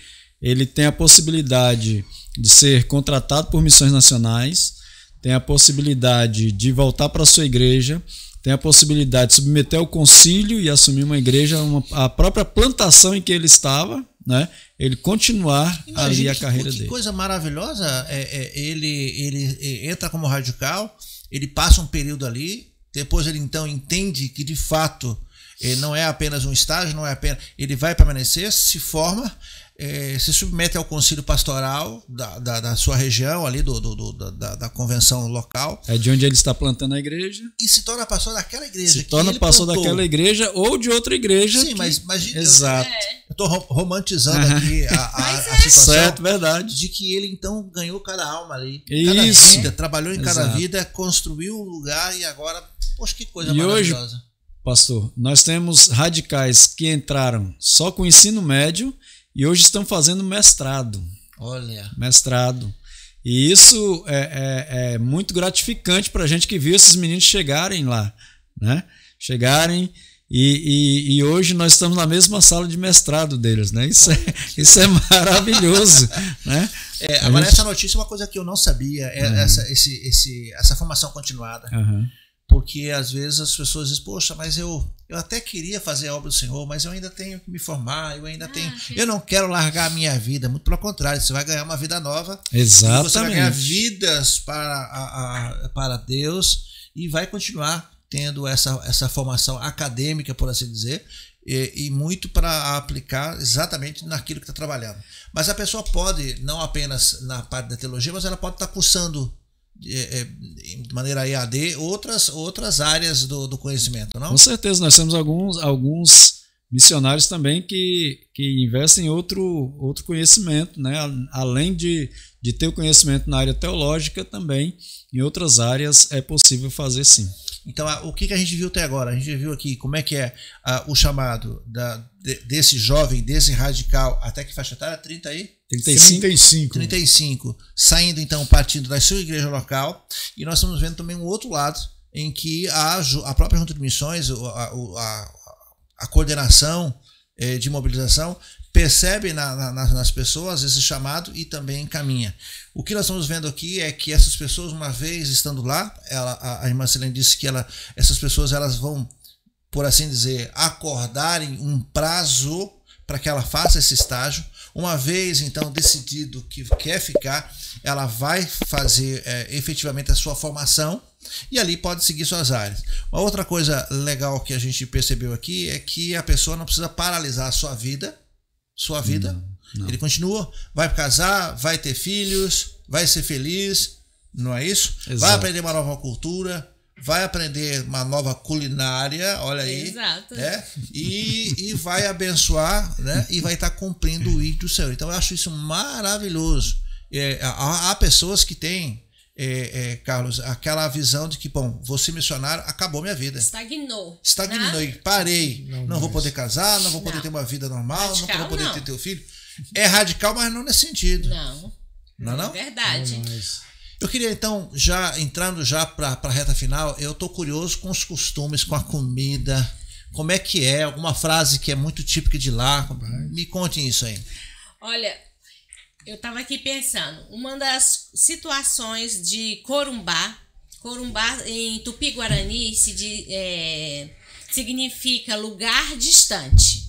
tem a possibilidade de ser contratado por missões nacionais, tem a possibilidade de voltar para a sua igreja, tem a possibilidade de submeter ao concílio e assumir uma igreja, a própria plantação em que ele estava, né? Ele continuar ali a carreira dele. Que coisa maravilhosa, ele entra como radical, ele passa um período ali, depois ele então entende que de fato não é apenas um estágio, não é apenas, ele vai permanecer, se forma, se submete ao concílio pastoral da sua região ali, da convenção local. É de onde ele está plantando a igreja. E se torna pastor daquela igreja. Se torna pastor daquela igreja ou de outra igreja. Sim, mas imagina. Exato. Eu estou romantizando aqui a situação. Certo, verdade. De que ele então ganhou cada alma ali. Isso. Vida, trabalhou em cada vida, construiu um lugar e agora, poxa, que coisa maravilhosa. Hoje, pastor, nós temos radicais que entraram só com ensino médio e hoje estão fazendo mestrado. Olha. Mestrado. E isso é muito gratificante para a gente que viu esses meninos chegarem lá, né? Chegarem e hoje nós estamos na mesma sala de mestrado deles, né? Isso é maravilhoso, né? Agora essa notícia é uma coisa que eu não sabia, essa formação continuada. Porque às vezes as pessoas dizem, poxa, mas eu até queria fazer a obra do Senhor, mas eu ainda tenho que me formar, eu não quero largar a minha vida, muito pelo contrário, você vai ganhar uma vida nova. Exatamente. Você vai ganhar vidas para Deus e vai continuar tendo essa formação acadêmica, por assim dizer, e muito para aplicar exatamente naquilo que está trabalhando. Mas a pessoa pode, não apenas na parte da teologia, mas ela pode estar cursando de maneira EAD outras áreas do conhecimento, não? Com certeza, nós temos alguns missionários também que investem em outro conhecimento, né? Além de ter o conhecimento na área teológica, também em outras áreas é possível fazer sim. Então, o que a gente viu até agora? A gente viu aqui como é que é o chamado desse jovem, desse radical, até que faixa etária? 35, saindo então, partindo da sua igreja local, e nós estamos vendo também um outro lado, em que a própria Junta de Missões, a coordenação de mobilização, percebe nas pessoas esse chamado e também encaminha. O que nós estamos vendo aqui é que essas pessoas, uma vez estando lá, a irmã Silene disse que essas pessoas elas vão, por assim dizer, acordarem um prazo para que ela faça esse estágio. Uma vez, então, decidido que quer ficar, ela vai fazer efetivamente a sua formação E ali pode seguir suas áreas. Uma outra coisa legal que a gente percebeu aqui é que a pessoa não precisa paralisar a sua vida. Não. Ele continua, vai casar, vai ter filhos, vai ser feliz, não é isso? Exato. Vai aprender uma nova cultura, vai aprender uma nova culinária, olha aí. Exato. Né? E vai abençoar, né? E vai estar cumprindo o ídolo do Senhor. Então eu acho isso maravilhoso. Há pessoas que têm, Carlos, aquela visão de que, bom, vou ser missionário, acabou minha vida. Estagnou. E parei. Não vou poder casar, não vou poder Não. ter uma vida normal, Radical, não vou poder não. ter teu filho. É radical, mas não nesse sentido. Não. Não? Verdade. Eu queria então, já entrando já para a reta final, eu tô curioso com os costumes, com a comida. Como é que é? Alguma frase que é muito típica de lá? Me conte isso aí. Olha, eu estava aqui pensando, uma das situações de Corumbá em Tupi-Guarani significa lugar distante.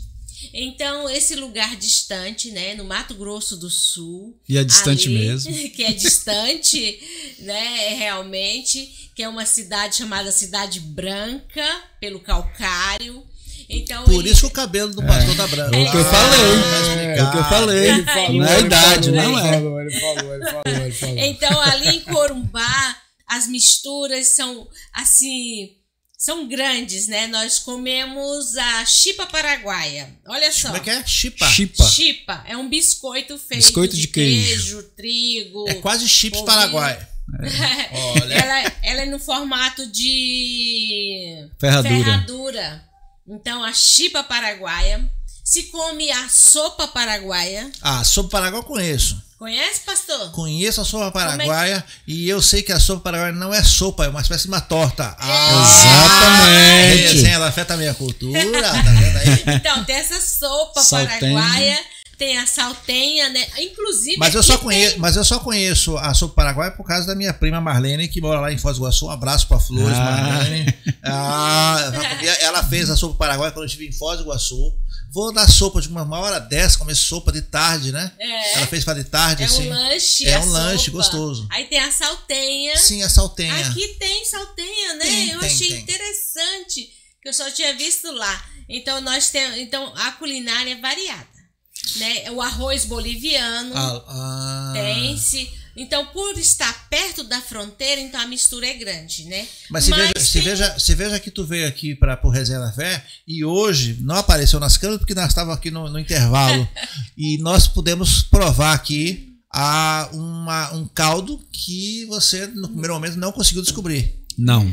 Então, esse lugar distante, né, no Mato Grosso do Sul. E é distante ali, mesmo. Que é distante, né, realmente, que é uma cidade chamada Cidade Branca, pelo calcário. Então, Por isso que o cabelo do pastor tá branco. É o que eu falei. É o que eu falei. Ele falou, Não é a idade, ele não é. falou, ele falou. Então, ali em Corumbá, as misturas são, assim, são grandes, né? Nós comemos a chipa paraguaia. Olha só. Como é que é? Chipa. Chipa. É um biscoito feito Biscoito de queijo. queijo, trigo. É quase chips polvilho. paraguai. Olha. Ela é no formato de Ferradura. Então, a chipa paraguaia. Se come a sopa paraguaia. Ah, sopa paraguaia eu conheço. Conhece, pastor? Conheço a sopa paraguaia e eu sei que a sopa paraguaia não é sopa, é uma espécie de uma torta. Exatamente. Desenho, ela afeta a minha cultura, tá vendo aí? Então, tem essa sopa Saltenha. paraguaia, tem a saltenha, né? Inclusive. Mas eu só conheço a sopa paraguaia por causa da minha prima Marlene, que mora lá em Foz do Iguaçu. Um abraço pra Flores, Marlene. Ela fez a sopa paraguaia quando eu estive em Foz do Iguaçu. Vou dar sopa de uma hora dessa, comer sopa de tarde, né? Ela fez para de tarde, é assim. Um lanche, é um lanche gostoso. Aí tem a saltenha. Sim, a saltenha. Aqui tem saltenha, né? Eu achei interessante, que eu só tinha visto lá. Então nós temos, a culinária é variada, né? O arroz boliviano tem-se. Então, por estar perto da fronteira, então a mistura é grande, né? Mas você veja que tu veio aqui para o Resenha da Fé e hoje não apareceu nas câmeras porque nós estávamos aqui no intervalo e nós pudemos provar aqui um caldo que você no primeiro momento não conseguiu descobrir. Não.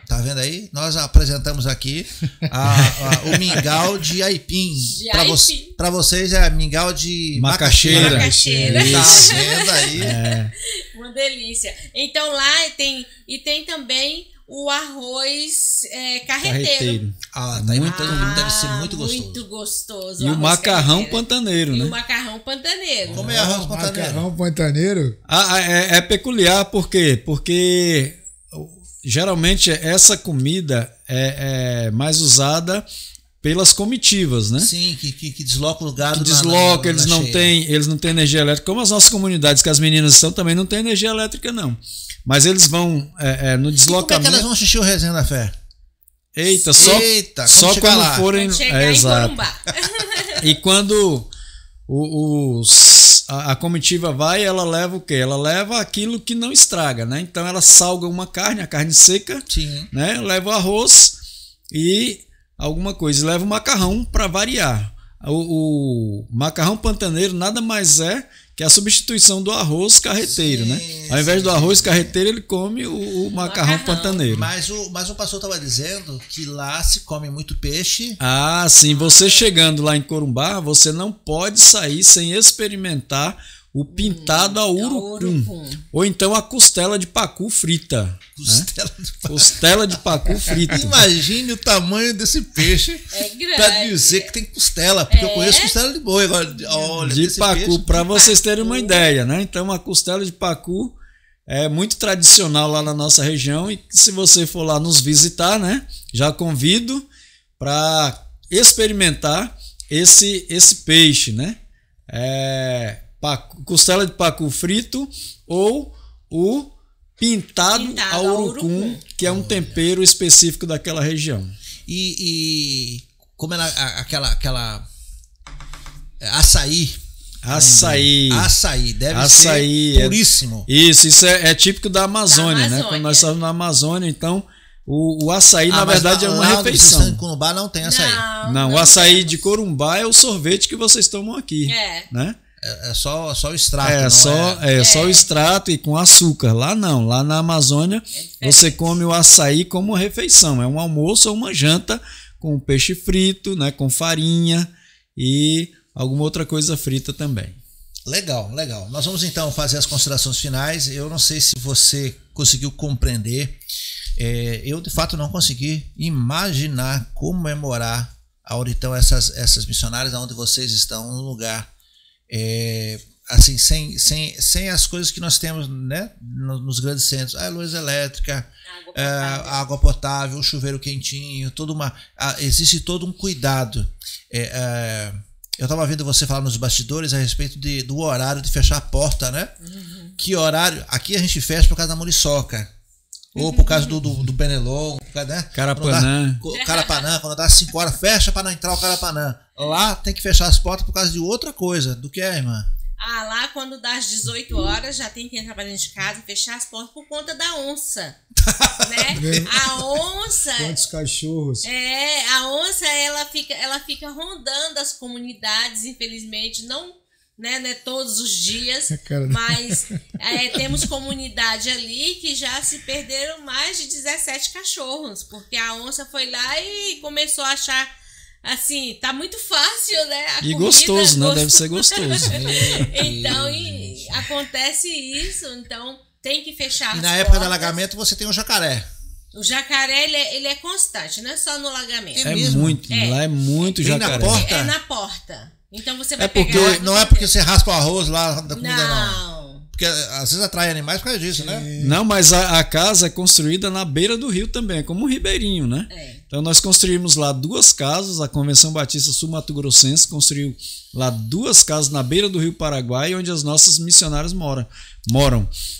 Tá vendo aí? Nós apresentamos aqui o mingau de aipim. Para vocês é mingau de macaxeira. Tá vendo aí? Uma delícia. Então lá tem também o arroz carreteiro. Deve ser muito gostoso. Muito gostoso. E o macarrão pantaneiro, né? E o macarrão pantaneiro. Como é arroz pantaneiro? Macarrão pantaneiro? É peculiar, por quê? Porque geralmente essa comida é mais usada pelas comitivas, né? Sim, que desloca o gado. Eles não têm energia elétrica, como as nossas comunidades que as meninas estão também não têm energia elétrica não. Mas eles vão no deslocamento. Como é que elas vão assistir o Resenha da Fé? Eita, só quando forem. Quando chegar em Corumbá. E quando a comitiva vai, ela leva o quê? Ela leva aquilo que não estraga, né? Então ela salga uma carne, a carne seca, sim, né? Leva o arroz e alguma coisa, leva o macarrão para variar. O macarrão pantaneiro nada mais é que a substituição do arroz carreteiro, né? Ao invés do arroz carreteiro, ele come o macarrão pantaneiro. Mas o pastor estava dizendo que lá se come muito peixe. Ah, sim. Você chegando lá em Corumbá, você não pode sair sem experimentar o pintado a urucum. Ou então a costela de pacu frita. Costela de pacu frita. Imagine o tamanho desse peixe para dizer que tem costela, porque eu conheço costela de boi. Agora, olha, de pacu, para vocês terem uma ideia, né? Então a costela de pacu é muito tradicional lá na nossa região e se você for lá nos visitar, né? Já convido para experimentar esse peixe, né? Costela de pacu frito ou o pintado ao urucum, que é um tempero específico daquela região. E como era aquela açaí. Açaí, deve ser puríssimo. Isso é típico da Amazônia, né? Quando nós estamos na Amazônia, então o açaí, na verdade, é uma refeição. Em Corumbá não tem açaí. Não, o açaí de Corumbá é o sorvete que vocês tomam aqui. Né? É só o extrato. Só o extrato e com açúcar. Lá não, lá na Amazônia você come o açaí como refeição. É um almoço ou uma janta com peixe frito, né? Com farinha e alguma outra coisa frita também. Legal. Nós vamos então fazer as considerações finais. Eu não sei se você conseguiu compreender. Eu de fato não consegui imaginar comemorar então essas missionárias onde vocês estão, num lugar assim, sem as coisas que nós temos, né, nos grandes centros, a luz elétrica, água potável, o chuveiro quentinho, existe todo um cuidado. Eu estava vendo você falar nos bastidores a respeito do horário de fechar a porta, né? Uhum. Que horário? Aqui a gente fecha por causa da muriçoca. Ou por causa do Benelon, né? Carapanã. Carapanã, quando dá 5 horas, fecha para não entrar o Carapanã. Lá tem que fechar as portas por causa de outra coisa. Do que é, irmã? Lá quando dá às 18 horas já tem que entrar para dentro de casa e fechar as portas por conta da onça. Né? A onça... Quantos cachorros? A onça ela fica rondando as comunidades, infelizmente, não todos os dias, mas temos comunidade ali que já se perderam mais de 17 cachorros, porque a onça foi lá e começou a achar assim, tá muito fácil, né? E gostoso, né? Deve ser gostoso. Então, acontece isso, então tem que fechar as portas. E na época do alagamento você tem o jacaré. O jacaré, ele é constante, não é só no alagamento. Lá é muito jacaré. Na porta? É na porta. Então você vai porque pegar... Não é porque você raspa o arroz lá da comida, não. Não. Porque às vezes atrai animais por causa disso, né? Não, mas a casa é construída na beira do rio também, como um ribeirinho, né? Então nós construímos lá 2 casas, a Convenção Batista Sul-Mato Grossense construiu lá 2 casas na beira do rio Paraguai, onde as nossas missionárias moram.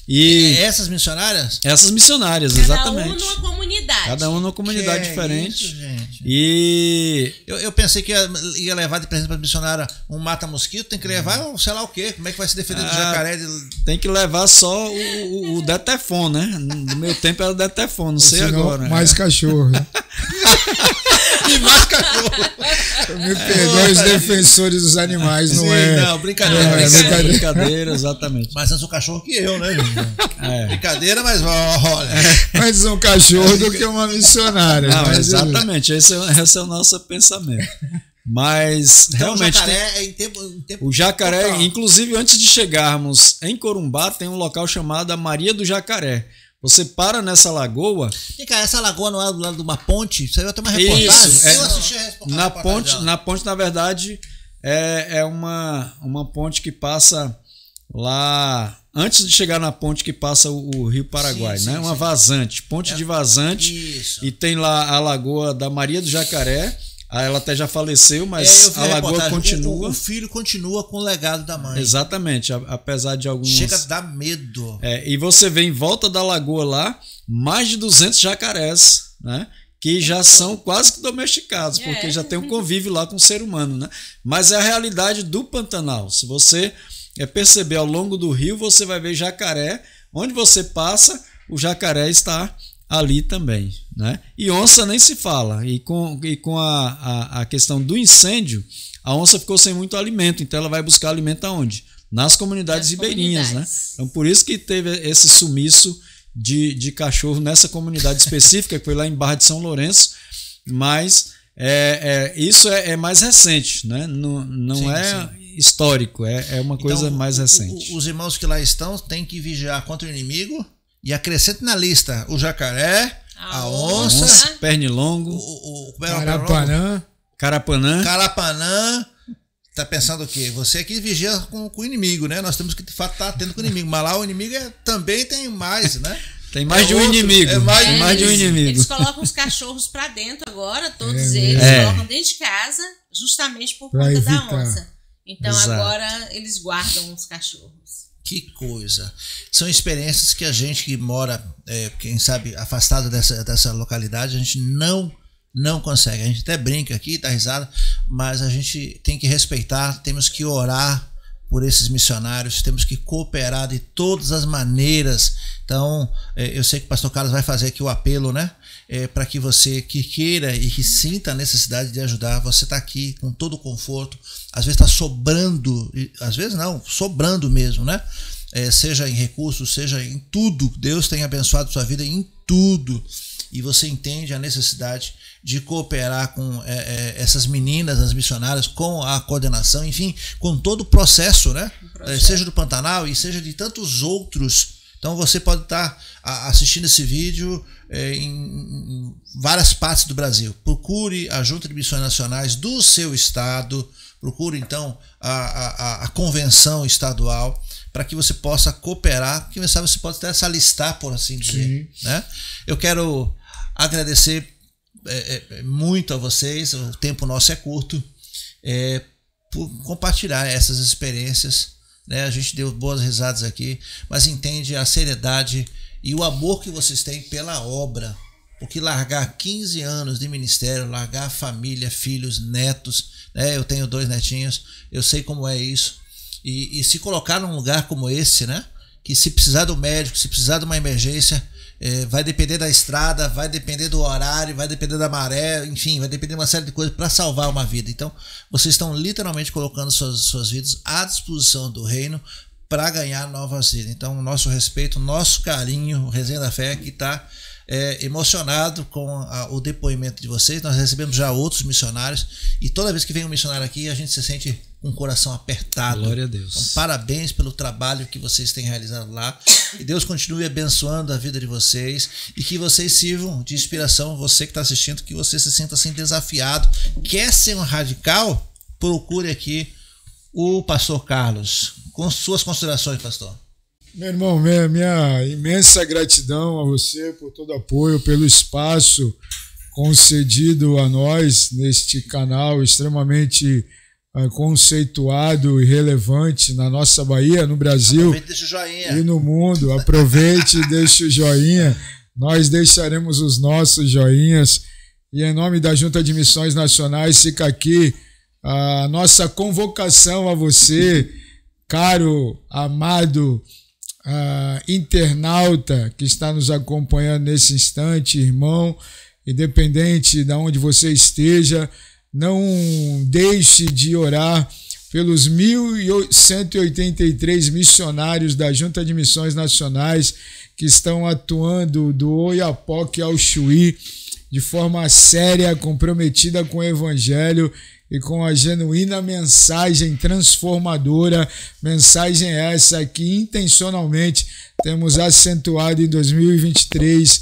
E essas missionárias? Essas missionárias, exatamente. Cada um numa comunidade. Cada um numa comunidade diferente. Isso, gente. E eu pensei que ia levar de presente para a missionária um mata-mosquito, tem que levar sei lá o quê. Como é que vai se defender do jacaré? Tem que levar só o Detefon, né? No meu tempo era o Detefon, não sei agora. Mais cachorro. E mais cachorro. Me perdoe os defensores dos animais, não é? Não, brincadeira, exatamente. Mas antes o cachorro que eu, né, gente? Brincadeira, mas olha. Mais um cachorro do que uma missionária. Não, exatamente, esse é o nosso pensamento. Mas então, realmente o jacaré em tempo o jacaré, total. Inclusive antes de chegarmos em Corumbá, tem um local chamado Maria do Jacaré. Você para nessa lagoa. E cara, essa lagoa não é do lado de uma ponte? Você vai ter uma reportagem? Isso, eu assisti na ponte, na verdade, é uma ponte que passa lá. Antes de chegar na ponte que passa o Rio Paraguai, né? Uma vazante, ponte de vazante. Isso. E tem lá a lagoa da Maria do Jacaré. Ela até já faleceu, mas a lagoa continua. O filho continua com o legado da mãe. Exatamente, apesar de alguns... Chega a dar medo. E você vê em volta da lagoa lá mais de 200 jacarés, né? Que já são quase que domesticados, porque já tem um convívio lá com o ser humano, né? Mas é a realidade do Pantanal. Se você perceber ao longo do rio, você vai ver jacaré. Onde você passa, o jacaré está ali também, né? E onça nem se fala. E com a questão do incêndio, a onça ficou sem muito alimento, então ela vai buscar alimento aonde? Nas comunidades ribeirinhas, né? Então por isso que teve esse sumiço de cachorro nessa comunidade específica, que foi lá em Barra de São Lourenço, mas isso é mais recente, né? Não sim. Histórico, é uma coisa então, mais recente. Os irmãos que lá estão têm que vigiar contra o inimigo. E acrescente na lista o jacaré, a onça, pernilongo, carapanã. Tá pensando o quê? Você aqui vigia com o inimigo, né? Nós temos que de fato estar atento com o inimigo. Mas lá o inimigo também tem mais, né? Tem mais de um inimigo. Mais de um inimigo. Eles colocam os cachorros para dentro agora, todos eles colocam dentro de casa, justamente por conta da onça. Então agora eles guardam os cachorros. Que coisa. São experiências que a gente que mora, quem sabe, afastado dessa localidade, a gente não consegue. A gente até brinca aqui, dá risada, mas a gente tem que respeitar, temos que orar por esses missionários, temos que cooperar de todas as maneiras. Então, eu sei que o pastor Carlos vai fazer aqui o apelo, né? Para que você que queira e que sinta a necessidade de ajudar, você está aqui com todo o conforto. Às vezes está sobrando, às vezes não, sobrando mesmo, né? Seja em recursos, seja em tudo. Deus tem abençoado sua vida em tudo. E você entende a necessidade de cooperar com essas meninas, as missionárias, com a coordenação, enfim, com todo o processo, né? Seja do Pantanal e seja de tantos outros. Então você pode estar assistindo esse vídeo em várias partes do Brasil. Procure a Junta de Missões Nacionais do seu estado, procure então a convenção estadual, para que você possa cooperar, que sabe você pode até se alistar, por assim dizer, né? Eu quero agradecer muito a vocês, o tempo nosso é curto, por compartilhar essas experiências, né? A gente deu boas risadas aqui, mas entende a seriedade e o amor que vocês têm pela obra, porque largar 15 anos de ministério, largar família, filhos, netos, né? Eu tenho 2 netinhos, eu sei como é isso. E se colocar num lugar como esse, né? Que se precisar do médico, se precisar de uma emergência, vai depender da estrada, vai depender do horário, vai depender da maré, enfim, vai depender de uma série de coisas para salvar uma vida. Então, vocês estão literalmente colocando suas vidas à disposição do reino para ganhar novas vidas. Então, nosso respeito, nosso carinho, o Resenha da Fé que está emocionado com o depoimento de vocês. Nós recebemos já outros missionários e toda vez que vem um missionário aqui, a gente se sente com o coração apertado. Glória a Deus. Então, parabéns pelo trabalho que vocês têm realizado lá. E Deus continue abençoando a vida de vocês e que vocês sirvam de inspiração. Você que está assistindo, que você se sinta assim desafiado. Quer ser um radical? Procure aqui o pastor Carlos. Com suas considerações, pastor. Meu irmão, minha imensa gratidão a você por todo o apoio, pelo espaço concedido a nós neste canal extremamente conceituado e relevante na nossa Bahia, no Brasil e no mundo. Aproveite e deixe o joinha. Nós deixaremos os nossos joinhas. E em nome da Junta de Missões Nacionais fica aqui a nossa convocação a você, caro, amado internauta que está nos acompanhando nesse instante, irmão, independente de onde você esteja, não deixe de orar pelos 1.183 missionários da Junta de Missões Nacionais que estão atuando do Oiapoque ao Chuí de forma séria, comprometida com o Evangelho e com a genuína mensagem transformadora, mensagem essa que intencionalmente temos acentuado em 2023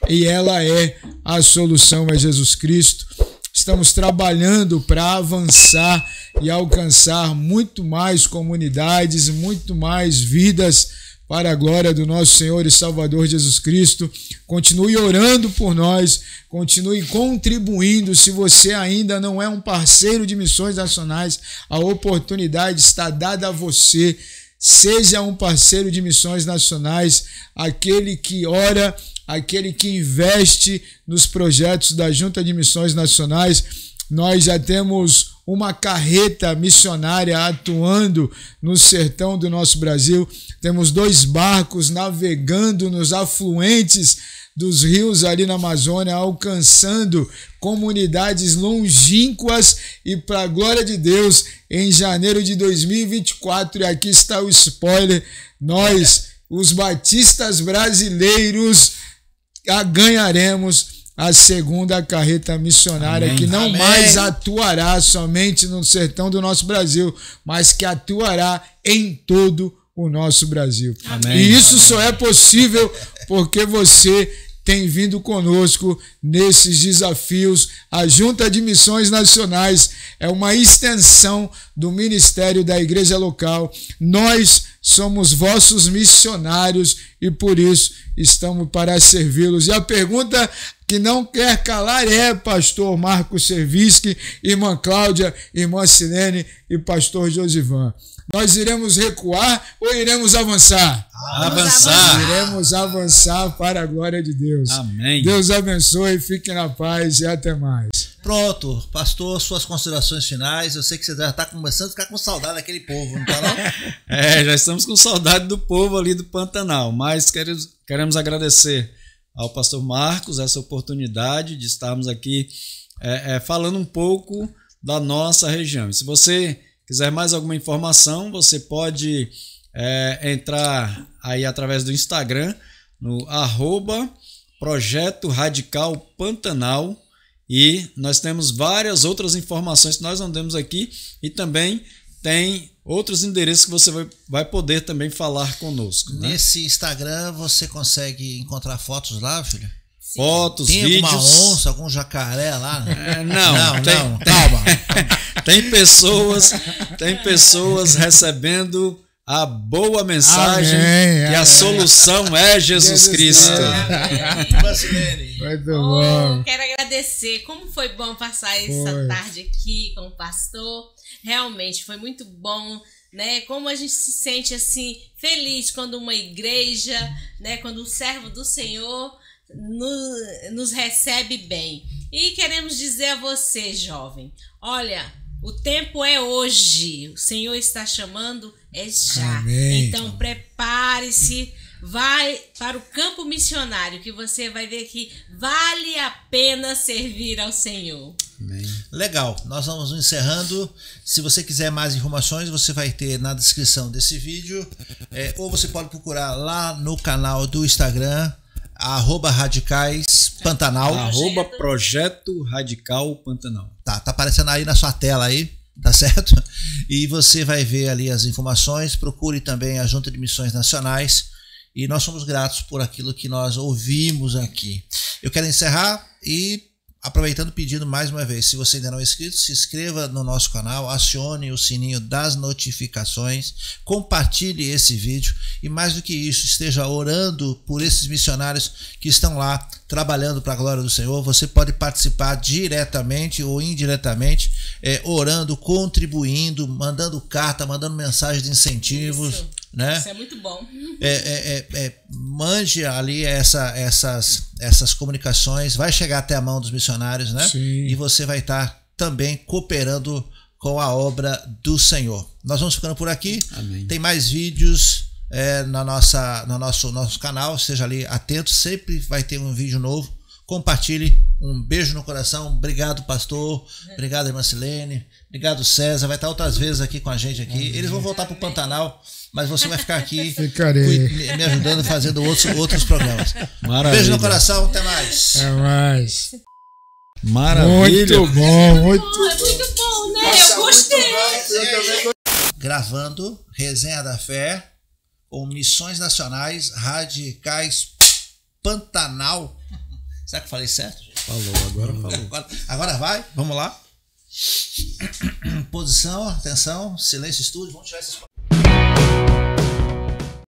e ela é a solução, é Jesus Cristo. Estamos trabalhando para avançar e alcançar muito mais comunidades, muito mais vidas para a glória do nosso Senhor e Salvador Jesus Cristo. Continue orando por nós, continue contribuindo. Se você ainda não é um parceiro de missões nacionais, a oportunidade está dada a você. Seja um parceiro de missões nacionais, aquele que ora, aquele que investe nos projetos da Junta de Missões Nacionais. Nós já temos uma carreta missionária atuando no sertão do nosso Brasil. Temos 2 barcos navegando nos afluentes dos rios ali na Amazônia, alcançando comunidades longínquas e, para a glória de Deus, em janeiro de 2024, e aqui está o spoiler, nós, os batistas brasileiros, ganharemos a 2ª carreta missionária. Amém. Que não Amém. Mais atuará somente no sertão do nosso Brasil, mas que atuará em todo o nosso Brasil. Amém. E isso só é possível porque você tem vindo conosco nesses desafios. A Junta de Missões Nacionais é uma extensão do ministério da igreja local. Nós somos vossos missionários e por isso estamos para servi-los. E a pergunta que não quer calar é pastor Marcos Servisky, irmã Cláudia, irmã Silene e pastor Josivan. Nós iremos recuar ou iremos avançar? Avançar. Iremos avançar para a glória de Deus. Amém. Deus abençoe, fiquem na paz e até mais. Pronto, pastor, suas considerações finais. Eu sei que você já está começando a ficar com saudade daquele povo, não está não? Já estamos com saudade do povo ali do Pantanal, mas queremos agradecer ao pastor Marcos essa oportunidade de estarmos aqui falando um pouco da nossa região. E se você quiser mais alguma informação, você pode entrar aí através do Instagram, no @Projeto Radical Pantanal, e nós temos várias outras informações que nós não demos aqui, e também tem outros endereços que você vai poder também falar conosco. Né? Nesse Instagram você consegue encontrar fotos lá, filho? Fotos, tem vídeos. Tem alguma onça, algum jacaré lá? Não, calma. Tem pessoas recebendo a boa mensagem que a solução é Jesus Cristo. Muito bom. Quero agradecer. Como foi bom passar essa tarde aqui com o pastor. Realmente foi muito bom, né? Como a gente se sente assim feliz quando uma igreja, né? Quando um servo do Senhor nos recebe bem. E queremos dizer a você, jovem, olha, o tempo é hoje, o Senhor está chamando, é já. Amém. Então prepare-se, vai para o campo missionário, que você vai ver que vale a pena servir ao Senhor. Amém. Legal, nós vamos encerrando. Se você quiser mais informações, você vai ter na descrição desse vídeo, ou você pode procurar lá no canal do Instagram, @radicais_pantanal, @Projeto Radical Pantanal. Tá aparecendo aí na sua tela aí, tá certo? E você vai ver ali as informações. Procure também a Junta de Missões Nacionais, e nós somos gratos por aquilo que nós ouvimos aqui. Eu quero encerrar e aproveitando, pedindo mais uma vez, se você ainda não é inscrito, se inscreva no nosso canal, acione o sininho das notificações, compartilhe esse vídeo e, mais do que isso, esteja orando por esses missionários que estão lá trabalhando para a glória do Senhor. Você pode participar diretamente ou indiretamente, orando, contribuindo, mandando carta, mandando mensagem de incentivos. Isso. Né? Isso é muito bom. Mande ali essas comunicações, vai chegar até a mão dos missionários, né? Sim. E você vai estar também cooperando com a obra do Senhor. Nós vamos ficando por aqui. Amém. Tem mais vídeos no nosso canal, esteja ali atento, sempre vai ter um vídeo novo. Compartilhe. Um beijo no coração. Obrigado, pastor. Obrigado, irmã Silene. Obrigado, César. Vai estar outras vezes aqui com a gente aqui. Eles vão voltar para o Pantanal, mas você vai ficar aqui me ajudando, fazendo outros programas. Maravilha. Beijo no coração. Até mais. Até mais. Maravilha. Muito bom, É muito bom, né? Eu gostei. Gravando Resenha da Fé com Missões Nacionais Radicais Pantanal. Será que eu falei certo? Falou. Agora vai, vamos lá. Posição, atenção, silêncio, estúdio. Vamos tirar esses